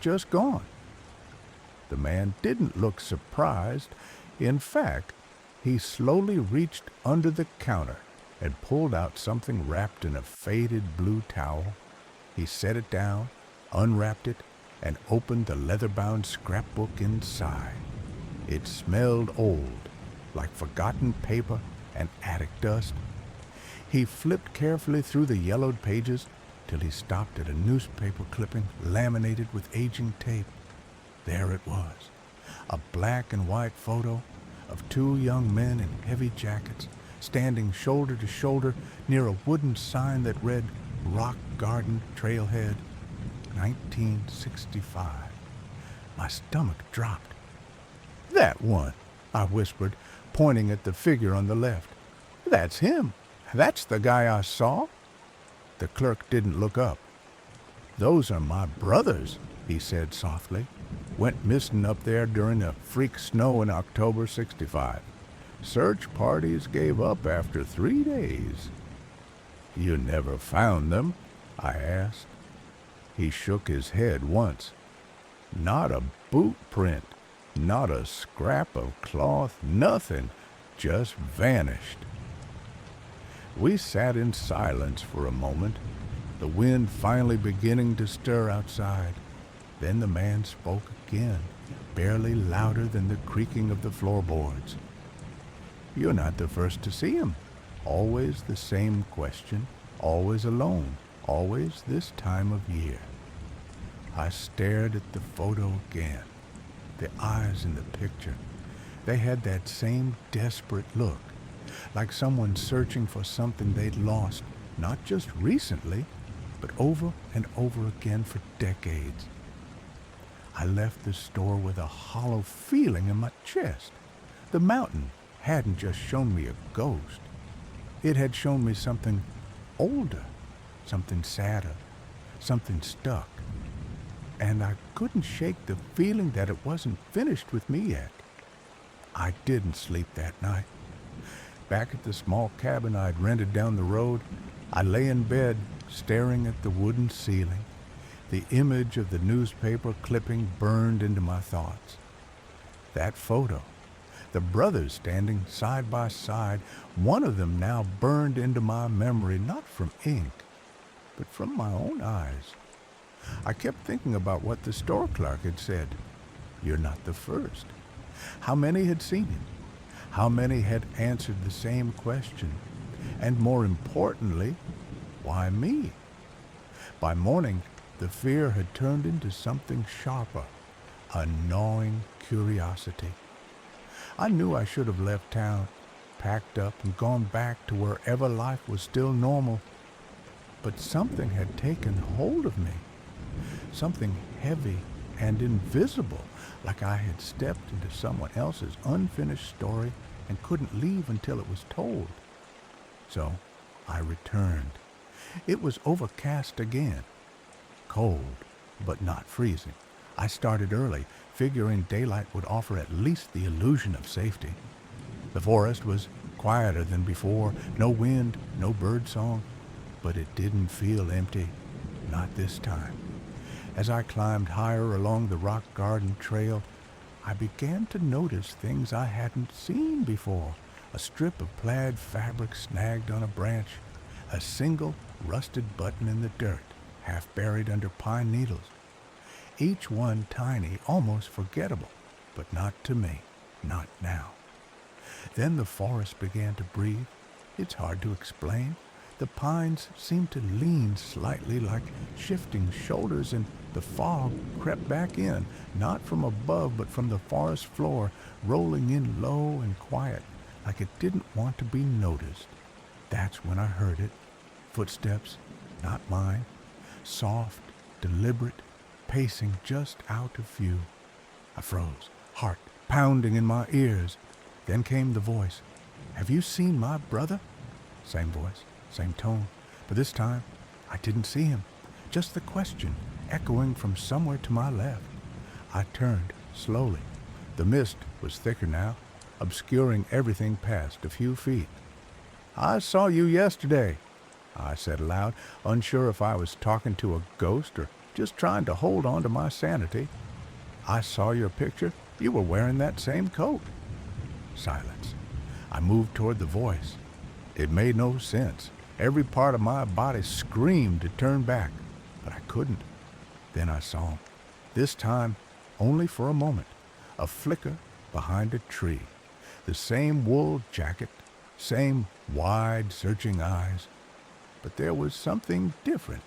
Just gone." The man didn't look surprised. In fact, he slowly reached under the counter and pulled out something wrapped in a faded blue towel. He set it down, unwrapped it, and opened the leather-bound scrapbook inside. It smelled old, like forgotten paper and attic dust. He flipped carefully through the yellowed pages till he stopped at a newspaper clipping laminated with aging tape. There it was, a black and white photo of two young men in heavy jackets standing shoulder to shoulder near a wooden sign that read Rock Garden Trailhead, 1965. My stomach dropped. "That one," I whispered, pointing at the figure on the left. "That's him. That's the guy I saw." The clerk didn't look up. "Those are my brothers," he said softly. "Went missing up there during a freak snow in October '65. Search parties gave up after 3 days." "You never found them?" I asked. He shook his head once. "Not a boot print, not a scrap of cloth, nothing, just vanished." We sat in silence for a moment, the wind finally beginning to stir outside. Then the man spoke again, barely louder than the creaking of the floorboards. "You're not the first to see him. Always the same question, always alone, always this time of year." I stared at the photo again. The eyes in the picture, they had that same desperate look, like someone searching for something they'd lost, not just recently, but over and over again for decades. I left the store with a hollow feeling in my chest. The mountain hadn't just shown me a ghost. It had shown me something older, something sadder, something stuck. And I couldn't shake the feeling that it wasn't finished with me yet. I didn't sleep that night. Back at the small cabin I'd rented down the road, I lay in bed staring at the wooden ceiling. The image of the newspaper clipping burned into my thoughts. That photo, the brothers standing side by side, one of them now burned into my memory, not from ink, but from my own eyes. I kept thinking about what the store clerk had said. "You're not the first." How many had seen him? How many had answered the same question? And more importantly, why me? By morning, the fear had turned into something sharper, a gnawing curiosity. I knew I should have left town, packed up, and gone back to wherever life was still normal. But something had taken hold of me. Something heavy and invisible, like I had stepped into someone else's unfinished story and couldn't leave until it was told. So I returned. It was overcast again. Cold, but not freezing. I started early, figuring daylight would offer at least the illusion of safety. The forest was quieter than before, no wind, no bird song, but it didn't feel empty, not this time. As I climbed higher along the rock garden trail, I began to notice things I hadn't seen before. A strip of plaid fabric snagged on a branch, a single rusted button in the dirt, half buried under pine needles. Each one tiny, almost forgettable, but not to me, not now. Then the forest began to breathe. It's hard to explain. The pines seemed to lean slightly like shifting shoulders, and the fog crept back in, not from above but from the forest floor, rolling in low and quiet, like it didn't want to be noticed. That's when I heard it. Footsteps, not mine, soft, deliberate, pacing just out of view. I froze, heart pounding in my ears. Then came the voice. "Have you seen my brother?" Same voice, same tone, but this time I didn't see him. Just the question echoing from somewhere to my left. I turned slowly, The mist was thicker now, obscuring everything past a few feet. "I saw you yesterday," I said aloud, unsure if I was talking to a ghost or just trying to hold on to my sanity. "I saw your picture. You were wearing that same coat." Silence. I moved toward the voice. It made no sense. Every part of my body screamed to turn back, but I couldn't. Then I saw him. This time, only for a moment. A flicker behind a tree. The same wool jacket, same wide, searching eyes. But there was something different.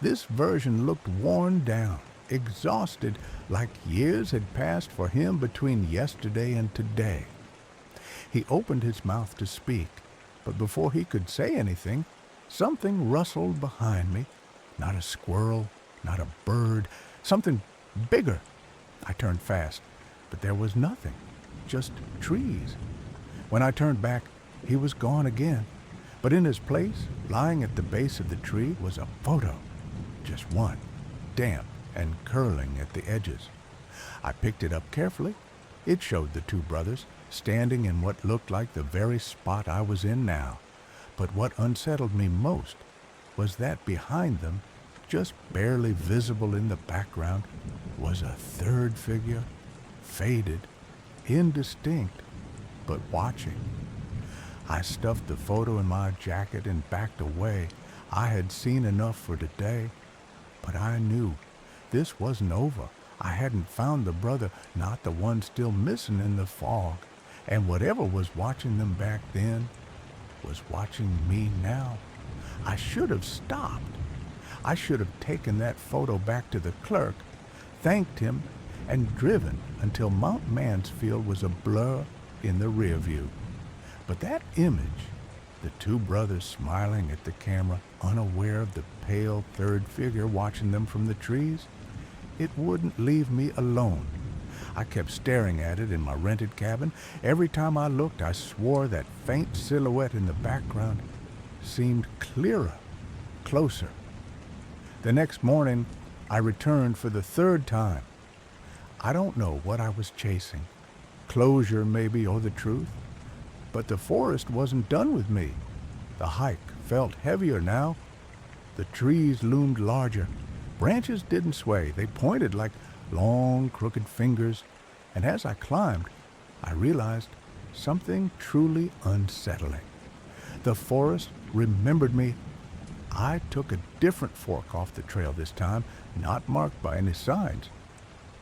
This version looked worn down, exhausted, like years had passed for him between yesterday and today. He opened his mouth to speak, but before he could say anything, something rustled behind me. Not a squirrel, not a bird, something bigger. I turned fast, but there was nothing, just trees. When I turned back, he was gone again, but in his place, lying at the base of the tree, was a photo. Just one, damp and curling at the edges. I picked it up carefully. It showed the two brothers standing in what looked like the very spot I was in now. But what unsettled me most was that behind them, just barely visible in the background, was a third figure, faded, indistinct, but watching. I stuffed the photo in my jacket and backed away. I had seen enough for today, but I knew this wasn't over. I hadn't found the brother, not the one still missing in the fog. And whatever was watching them back then was watching me now. I should have stopped. I should have taken that photo back to the clerk, thanked him, and driven until Mount Mansfield was a blur in the rear view. But that image, the two brothers smiling at the camera, unaware of the pale third figure watching them from the trees, it wouldn't leave me alone. I kept staring at it in my rented cabin. Every time I looked, I swore that faint silhouette in the background seemed clearer, closer. The next morning, I returned for the third time. I don't know what I was chasing. Closure, maybe, or the truth. But the forest wasn't done with me. The hike felt heavier now. The trees loomed larger. Branches didn't sway. They pointed like long, crooked fingers. And as I climbed, I realized something truly unsettling. The forest remembered me. I took a different fork off the trail this time, not marked by any signs.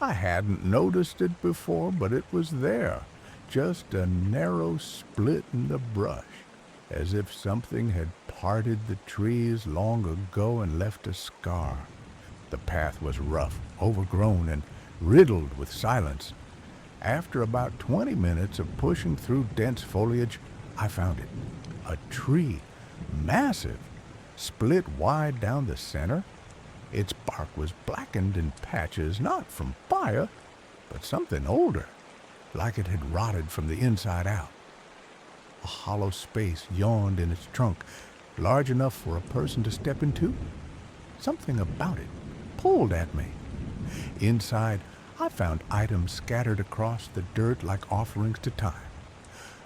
I hadn't noticed it before, but it was there, just a narrow split in the brush, as if something had parted the trees long ago and left a scar. The path was rough, overgrown, and riddled with silence. After about 20 minutes of pushing through dense foliage, I found it. A tree, massive, split wide down the center. Its bark was blackened in patches, not from fire, but something older, like it had rotted from the inside out. A hollow space yawned in its trunk, large enough for a person to step into. Something about it pulled at me. Inside, I found items scattered across the dirt like offerings to time.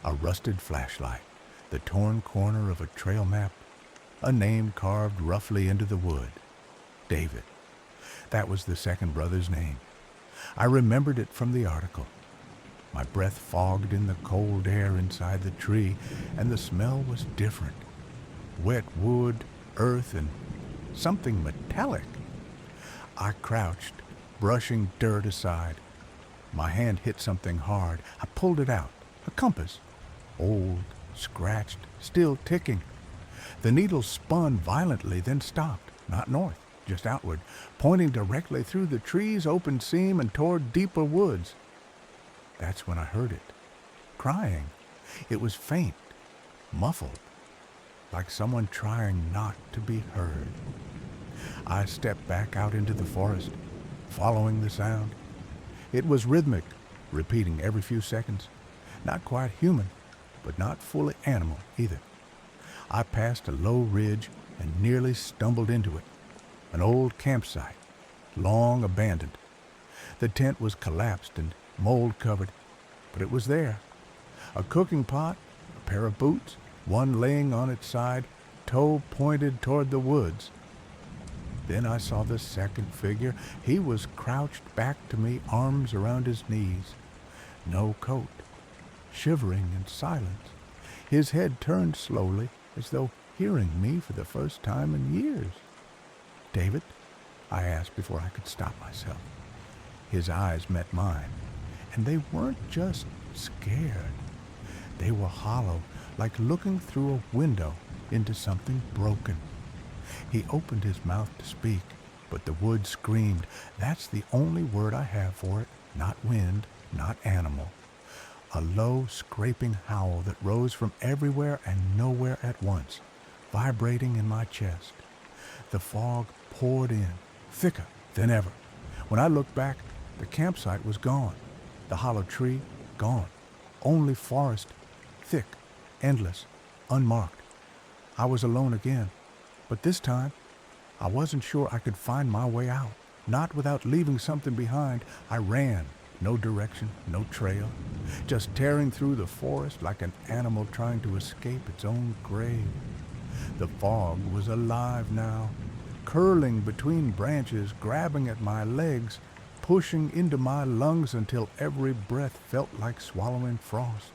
A rusted flashlight, the torn corner of a trail map, a name carved roughly into the wood. David. That was the second brother's name. I remembered it from the article. My breath fogged in the cold air inside the tree, and the smell was different. Wet wood, earth, and something metallic. I crouched, brushing dirt aside. My hand hit something hard. I pulled it out. A compass. Old, scratched, still ticking. The needle spun violently, then stopped, not north, just outward, pointing directly through the tree's open seam and toward deeper woods. That's when I heard it. Crying. It was faint, muffled, like someone trying not to be heard. I stepped back out into the forest, following the sound. It was rhythmic, repeating every few seconds. Not quite human, but not fully animal either. I passed a low ridge and nearly stumbled into it. An old campsite, long abandoned. The tent was collapsed and mold covered, but it was there. A cooking pot, a pair of boots, one laying on its side, toe pointed toward the woods. Then I saw the second figure. He was crouched back to me, arms around his knees. No coat, shivering in silence. His head turned slowly, as though hearing me for the first time in years. "David?" I asked before I could stop myself. His eyes met mine, and they weren't just scared. They were hollow, like looking through a window into something broken. He opened his mouth to speak, but the woods screamed. That's the only word I have for it. Not wind, not animal. A low, scraping howl that rose from everywhere and nowhere at once, vibrating in my chest. The fog poured in, thicker than ever. When I looked back, the campsite was gone. The hollow tree, gone. Only forest, thick, endless, unmarked. I was alone again, but this time, I wasn't sure I could find my way out. Not without leaving something behind. I ran, no direction, no trail, just tearing through the forest like an animal trying to escape its own grave. The fog was alive now, curling between branches, grabbing at my legs, pushing into my lungs until every breath felt like swallowing frost.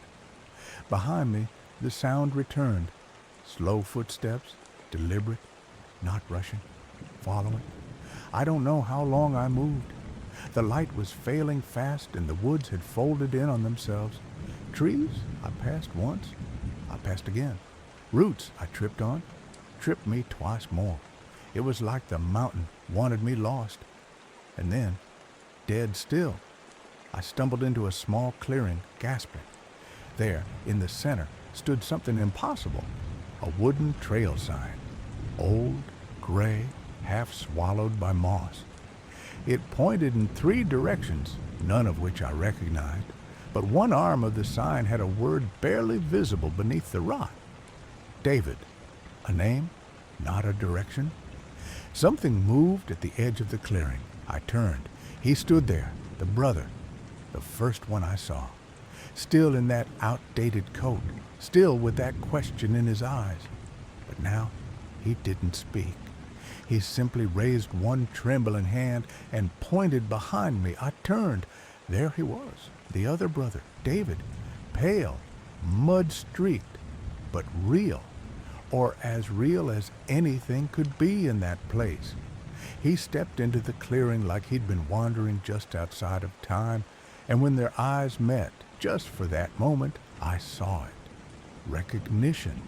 Behind me, the sound returned. Slow footsteps, deliberate, not rushing, following. I don't know how long I moved. The light was failing fast and the woods had folded in on themselves. Trees, I passed once, I passed again. Roots I tripped on, tripped me twice more. It was like the mountain wanted me lost. And then, dead still, I stumbled into a small clearing, gasping. There, in the center, stood something impossible. A wooden trail sign. Old, gray, half swallowed by moss. It pointed in 3 directions, none of which I recognized, but one arm of the sign had a word barely visible beneath the rock. David. A name, not a direction. Something moved at the edge of the clearing. I turned. He stood there, the brother, the first one I saw. Still in that outdated coat, still with that question in his eyes. But now, he didn't speak. He simply raised one trembling hand and pointed behind me. I turned. There he was, the other brother, David, pale, mud-streaked, but real, or as real as anything could be in that place. He stepped into the clearing like he'd been wandering just outside of time, and when their eyes met, just for that moment, I saw it. Recognition,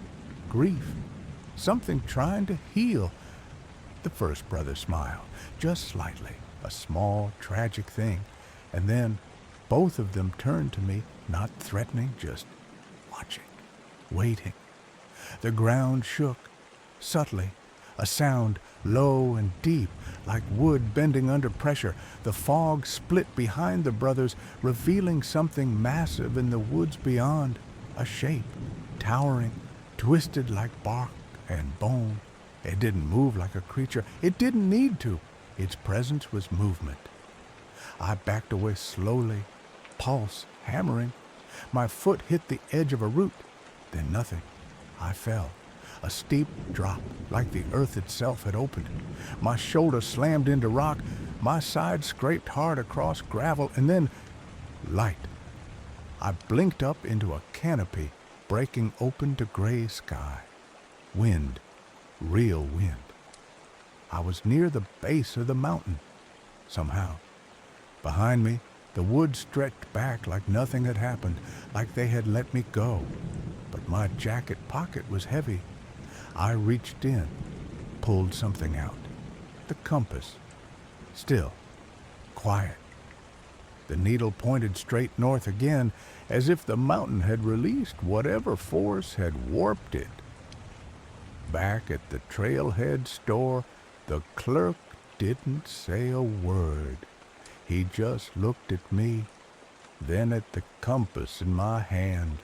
grief, something trying to heal. The first brother smiled, just slightly, a small, tragic thing, and then both of them turned to me, not threatening, just watching, waiting. The ground shook, subtly, a sound low and deep, like wood bending under pressure. The fog split behind the brothers, revealing something massive in the woods beyond, a shape, towering, twisted like bark and bone. It didn't move like a creature. It didn't need to. Its presence was movement. I backed away slowly, pulse hammering. My foot hit the edge of a root, then nothing. I fell. A steep drop, like the earth itself had opened. My shoulder slammed into rock. My side scraped hard across gravel, and then light. I blinked up into a canopy, breaking open to gray sky. Wind, real wind. I was near the base of the mountain, somehow. Behind me, the woods stretched back like nothing had happened, like they had let me go. But my jacket pocket was heavy. I reached in, pulled something out. The compass. Still, quiet. The needle pointed straight north again, as if the mountain had released whatever force had warped it. Back at the trailhead store, the clerk didn't say a word. He just looked at me, then at the compass in my hand.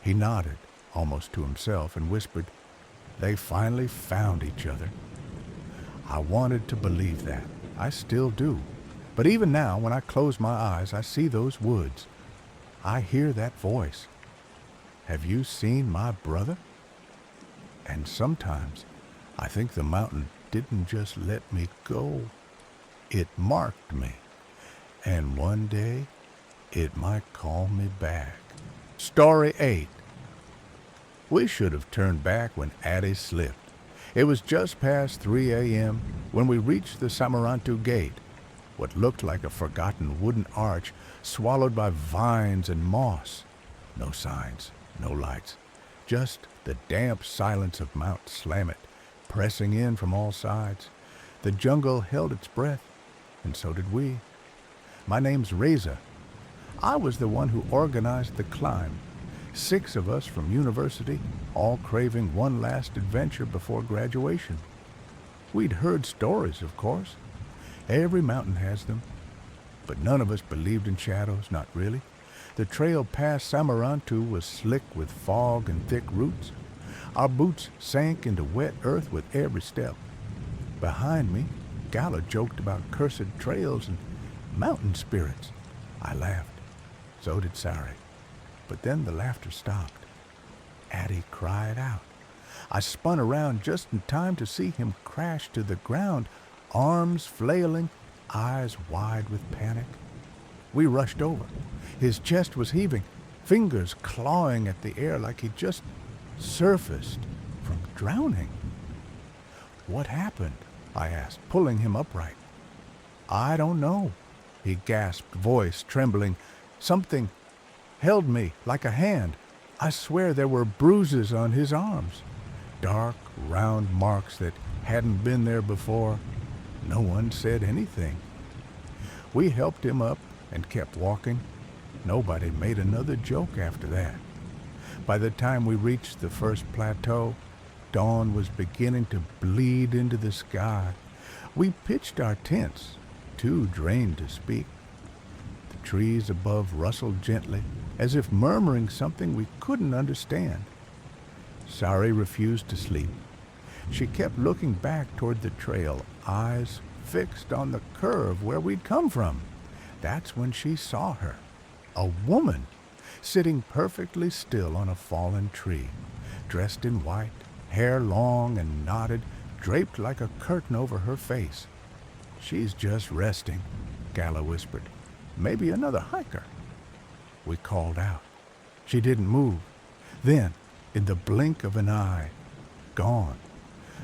He nodded, almost to himself, and whispered, "They finally found each other." I wanted to believe that. I still do. But even now, when I close my eyes, I see those woods. I hear that voice. Have you seen my brother? And sometimes I think the mountain didn't just let me go. It marked me. And one day, it might call me back. Story 8. We should have turned back when Addie slipped. It was just past 3 a.m. when we reached the Samarantu Gate, what looked like a forgotten wooden arch swallowed by vines and moss. No signs, no lights, just the damp silence of Mount Slamet pressing in from all sides. The jungle held its breath, and so did we. My name's Reza. I was the one who organized the climb. 6 of us from university, all craving one last adventure before graduation. We'd heard stories, of course. Every mountain has them. But none of us believed in shadows, not really. The trail past Samarantu was slick with fog and thick roots. Our boots sank into wet earth with every step. Behind me, Gala joked about cursed trails and mountain spirits. I laughed. So did Sari. But then the laughter stopped. Addie cried out. I spun around just in time to see him crash to the ground, arms flailing, eyes wide with panic. We rushed over. His chest was heaving, fingers clawing at the air like he'd just surfaced from drowning. What happened? I asked, pulling him upright. I don't know, he gasped, voice trembling. Something held me like a hand. I swear there were bruises on his arms. Dark, round marks that hadn't been there before. No one said anything. We helped him up and kept walking. Nobody made another joke after that. By the time we reached the first plateau, dawn was beginning to bleed into the sky. We pitched our tents, too drained to speak. The trees above rustled gently, as if murmuring something we couldn't understand. Sari refused to sleep. She kept looking back toward the trail, eyes fixed on the curve where we'd come from. That's when she saw her, a woman, sitting perfectly still on a fallen tree, dressed in white, hair long and knotted, draped like a curtain over her face. She's just resting, Gala whispered. Maybe another hiker. We called out. She didn't move. Then, in the blink of an eye, gone.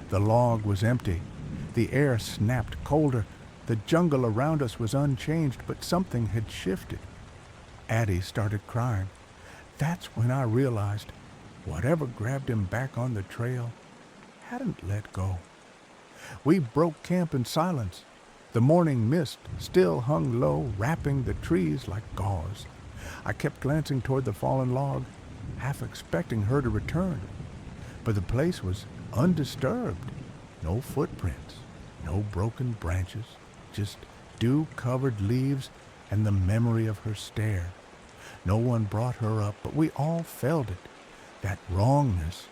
The log was empty. The air snapped colder. The jungle around us was unchanged, but something had shifted. Addie started crying. That's when I realized whatever grabbed him back on the trail hadn't let go. We broke camp in silence. The morning mist still hung low, wrapping the trees like gauze. I kept glancing toward the fallen log, half expecting her to return. But the place was undisturbed. No footprints, no broken branches, just dew-covered leaves and the memory of her stare. No one brought her up, but we all felt it. That wrongness,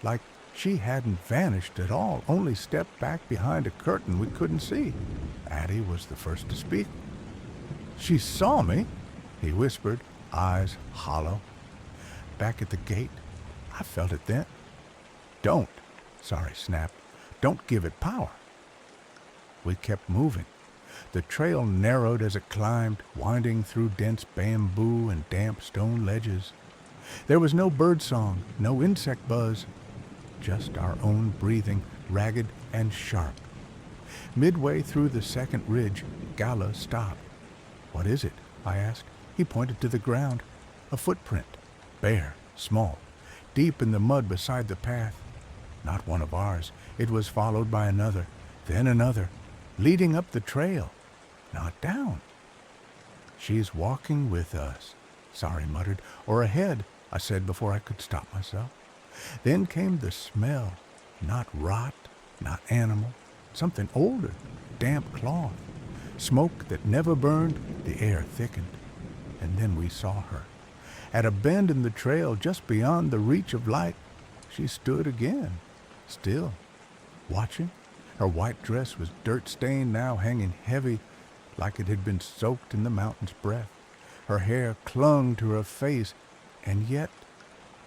like she hadn't vanished at all, only stepped back behind a curtain we couldn't see. Addie was the first to speak. She saw me, he whispered, eyes hollow. Back at the gate, I felt it then. Don't, Sari snapped. Don't give it power. We kept moving. The trail narrowed as it climbed, winding through dense bamboo and damp stone ledges. There was no bird song, no insect buzz, just our own breathing, ragged and sharp. Midway through the second ridge, Gala stopped. What is it? I asked. He pointed to the ground. A footprint, bare, small, deep in the mud beside the path. Not one of ours. It was followed by another, then another, leading up the trail, not down. She's walking with us, Sari muttered. Or ahead, I said before I could stop myself. Then came the smell, not rot, not animal, something older, damp cloth. Smoke that never burned, the air thickened. And then we saw her. At a bend in the trail just beyond the reach of light, she stood again, still, watching. Her white dress was dirt-stained now, hanging heavy, like it had been soaked in the mountain's breath. Her hair clung to her face, and yet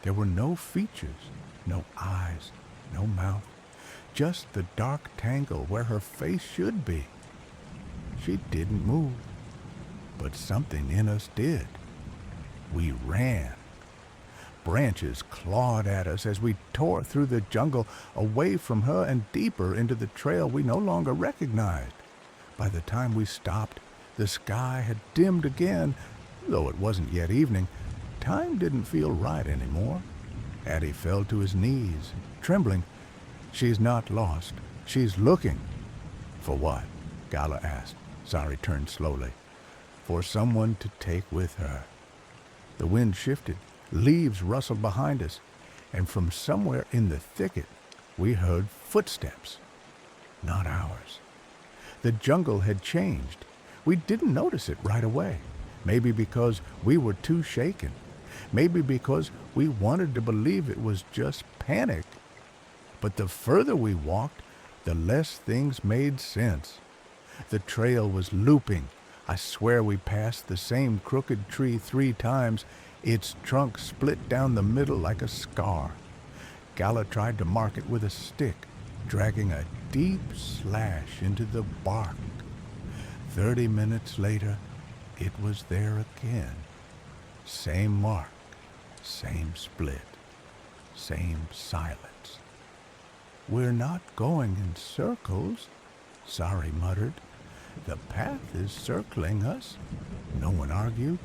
there were no features, no eyes, no mouth, just the dark tangle where her face should be. She didn't move, but something in us did. We ran. Branches clawed at us as we tore through the jungle, away from her and deeper into the trail we no longer recognized. By the time we stopped, the sky had dimmed again, though it wasn't yet evening. Time didn't feel right anymore. Addie fell to his knees, trembling. "She's not lost. She's looking." "For what?" Gala asked. Zari turned slowly. "For someone to take with her." The wind shifted. Leaves rustled behind us, and from somewhere in the thicket we heard footsteps. Not ours. The jungle had changed. We didn't notice it right away. Maybe because we were too shaken. Maybe because we wanted to believe it was just panic. But the further we walked, the less things made sense. The trail was looping. I swear we passed the same crooked tree 3 times, its trunk split down the middle like a scar. Gala tried to mark it with a stick, dragging a deep slash into the bark. 30 minutes later, it was there again. Same mark, same split, same silence. "We're not going in circles," Zari muttered. "The path is circling us." No one argued.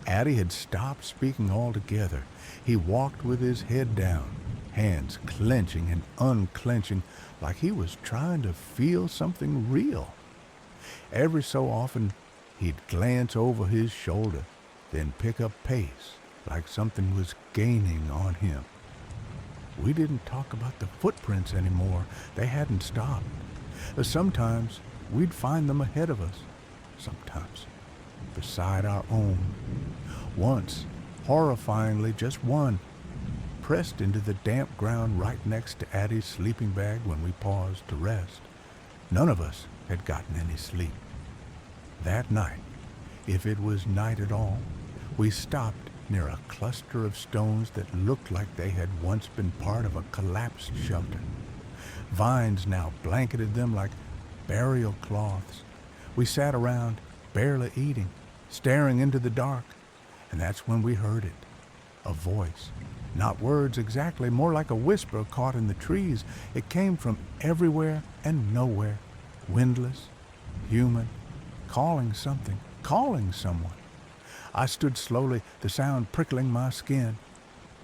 Addie had stopped speaking altogether. He walked with his head down, hands clenching and unclenching like he was trying to feel something real. Every so often, he'd glance over his shoulder, then pick up pace like something was gaining on him. We didn't talk about the footprints anymore. They hadn't stopped. Sometimes we'd find them ahead of us. Sometimes beside our own. Once, horrifyingly, just one, pressed into the damp ground right next to Addie's sleeping bag when we paused to rest. None of us had gotten any sleep. That night, if it was night at all, we stopped near a cluster of stones that looked like they had once been part of a collapsed shelter. Vines now blanketed them like burial cloths. We sat around, barely eating, staring into the dark, and that's when we heard it. A voice. Not words exactly, more like a whisper caught in the trees. It came from everywhere and nowhere, windless, human, calling something, calling someone. I stood slowly, the sound prickling my skin.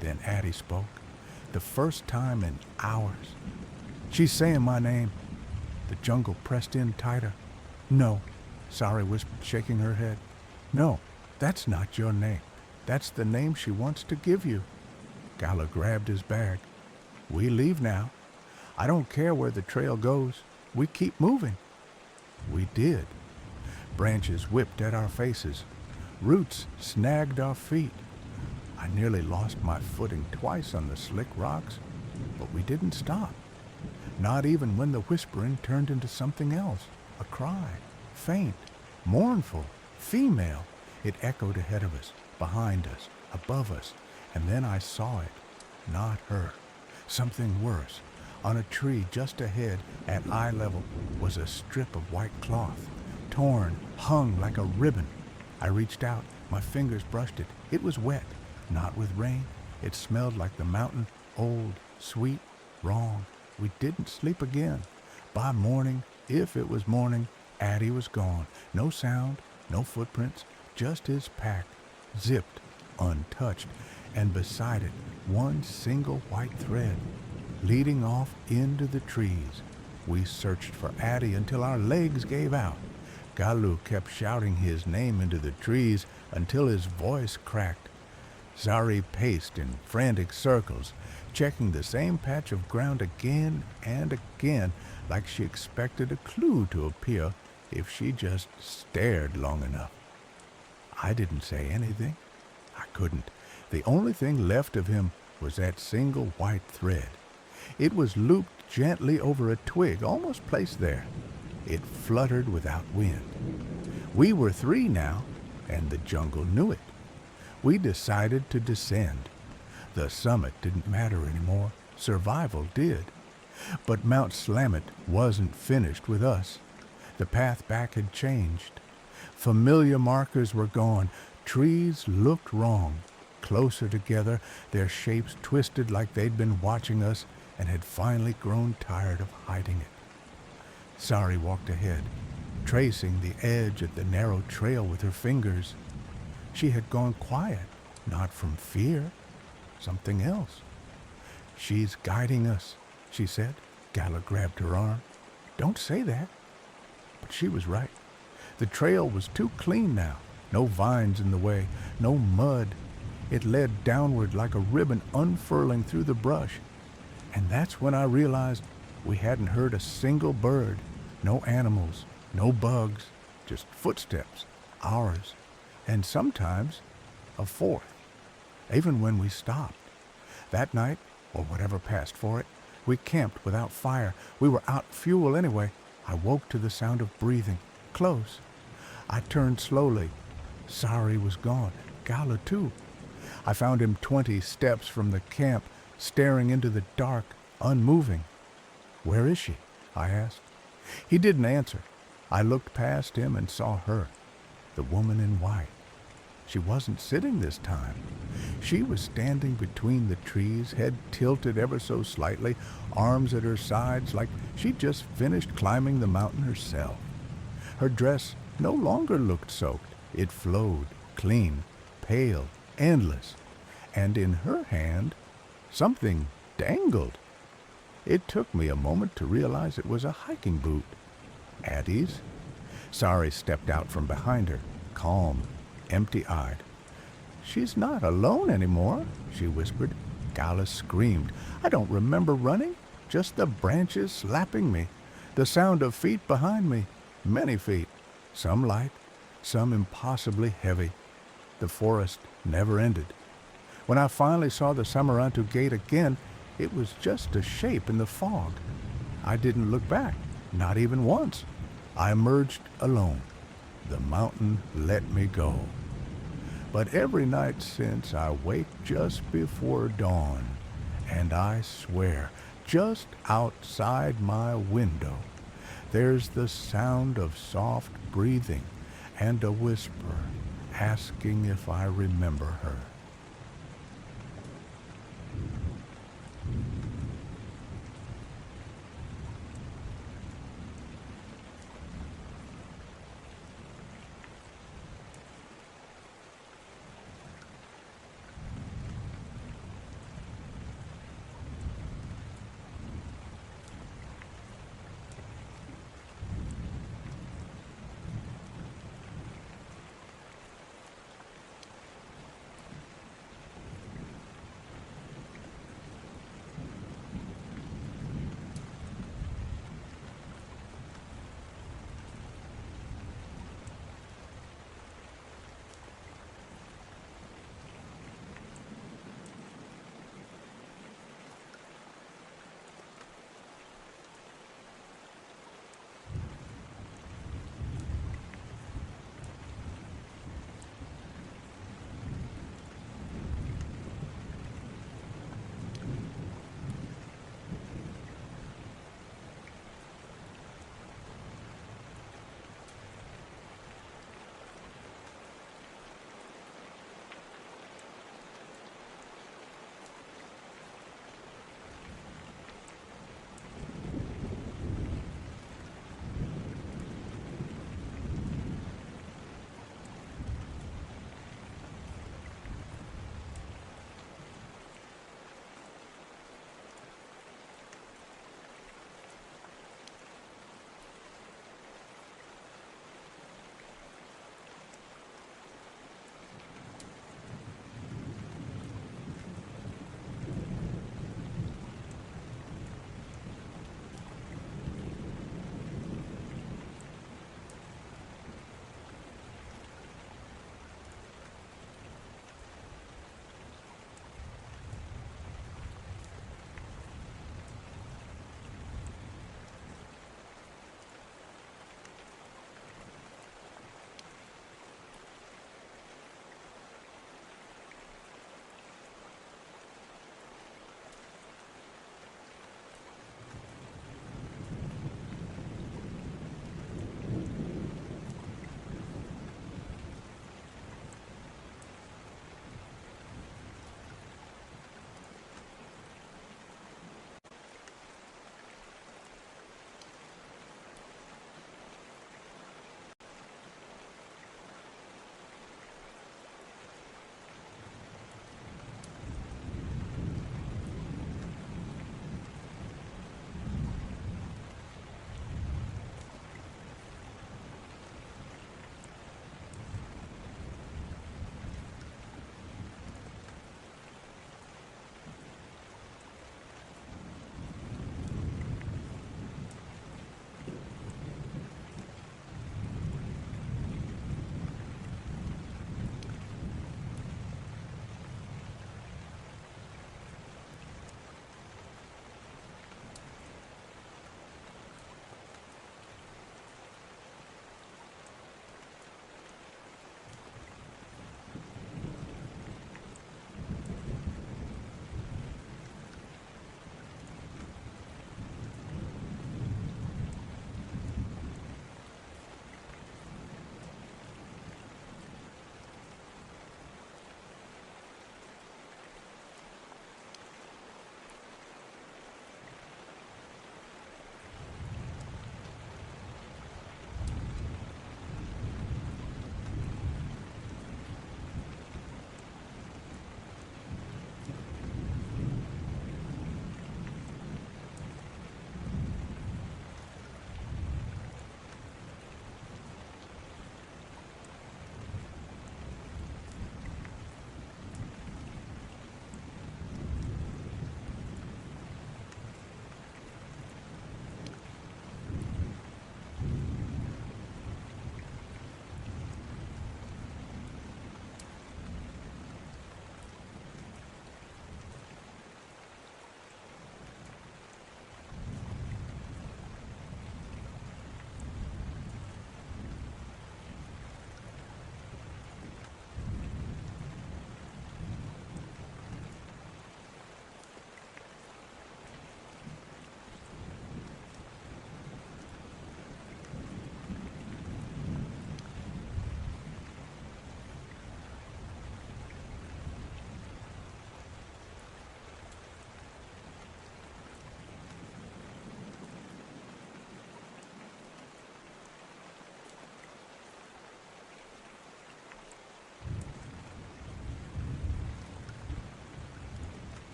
Then Addie spoke, the first time in hours. "She's saying my name." The jungle pressed in tighter. "No," Zari whispered, shaking her head. "No, that's not your name. That's the name she wants to give you." Gala grabbed his bag. "We leave now. I don't care where the trail goes. We keep moving." We did. Branches whipped at our faces. Roots snagged our feet. I nearly lost my footing twice on the slick rocks, but we didn't stop. Not even when the whispering turned into something else, a cry, faint, mournful, female. It echoed ahead of us, behind us, above us, and then I saw it, not her. Something worse. On a tree just ahead, at eye level, was a strip of white cloth, torn, hung like a ribbon. I reached out, my fingers brushed it. It was wet, not with rain. It smelled like the mountain, old, sweet, wrong. We didn't sleep again. By morning, if it was morning, Addie was gone. No sound, no footprints, just his pack, zipped, untouched, and beside it, one single white thread, leading off into the trees. We searched for Addie until our legs gave out. Galu kept shouting his name into the trees until his voice cracked. Zari paced in frantic circles, checking the same patch of ground again and again, like she expected a clue to appear if she just stared long enough. I didn't say anything. I couldn't. The only thing left of him was that single white thread. It was looped gently over a twig, almost placed there. It fluttered without wind. We were three now, and the jungle knew it. We decided to descend. The summit didn't matter anymore. Survival did. But Mount Slamet wasn't finished with us. The path back had changed. Familiar markers were gone. Trees looked wrong. Closer together, their shapes twisted like they'd been watching us and had finally grown tired of hiding it. Sari walked ahead, tracing the edge of the narrow trail with her fingers. She had gone quiet, not from fear, something else. "She's guiding us," she said. Gala grabbed her arm. "Don't say that." But she was right. The trail was too clean now. No vines in the way, no mud. It led downward like a ribbon unfurling through the brush. And that's when I realized we hadn't heard a single bird, no animals, no bugs, just footsteps, ours, and sometimes a fourth, even when we stopped. That night, or whatever passed for it, we camped without fire. We were out of fuel anyway. I woke to the sound of breathing, close. I turned slowly. Sari was gone. Gala, too. I found him 20 steps from the camp, staring into the dark, unmoving. "Where is she?" I asked. He didn't answer. I looked past him and saw her, the woman in white. She wasn't sitting this time. She was standing between the trees, head tilted ever so slightly, arms at her sides, like she'd just finished climbing the mountain herself. Her dress no longer looked soaked. It flowed, clean, pale, endless. And in her hand, something dangled. It took me a moment to realize it was a hiking boot. Addie's. Sari stepped out from behind her, calm, empty-eyed. "She's not alone anymore," she whispered. Gala screamed. I don't remember running, just the branches slapping me, the sound of feet behind me, many feet, some light, some impossibly heavy. The forest never ended. When I finally saw the Samarantu gate again, it was just a shape in the fog. I didn't look back, not even once. I emerged alone. The mountain let me go. But every night since, I wake just before dawn, and I swear, just outside my window, there's the sound of soft breathing and a whisper asking if I remember her.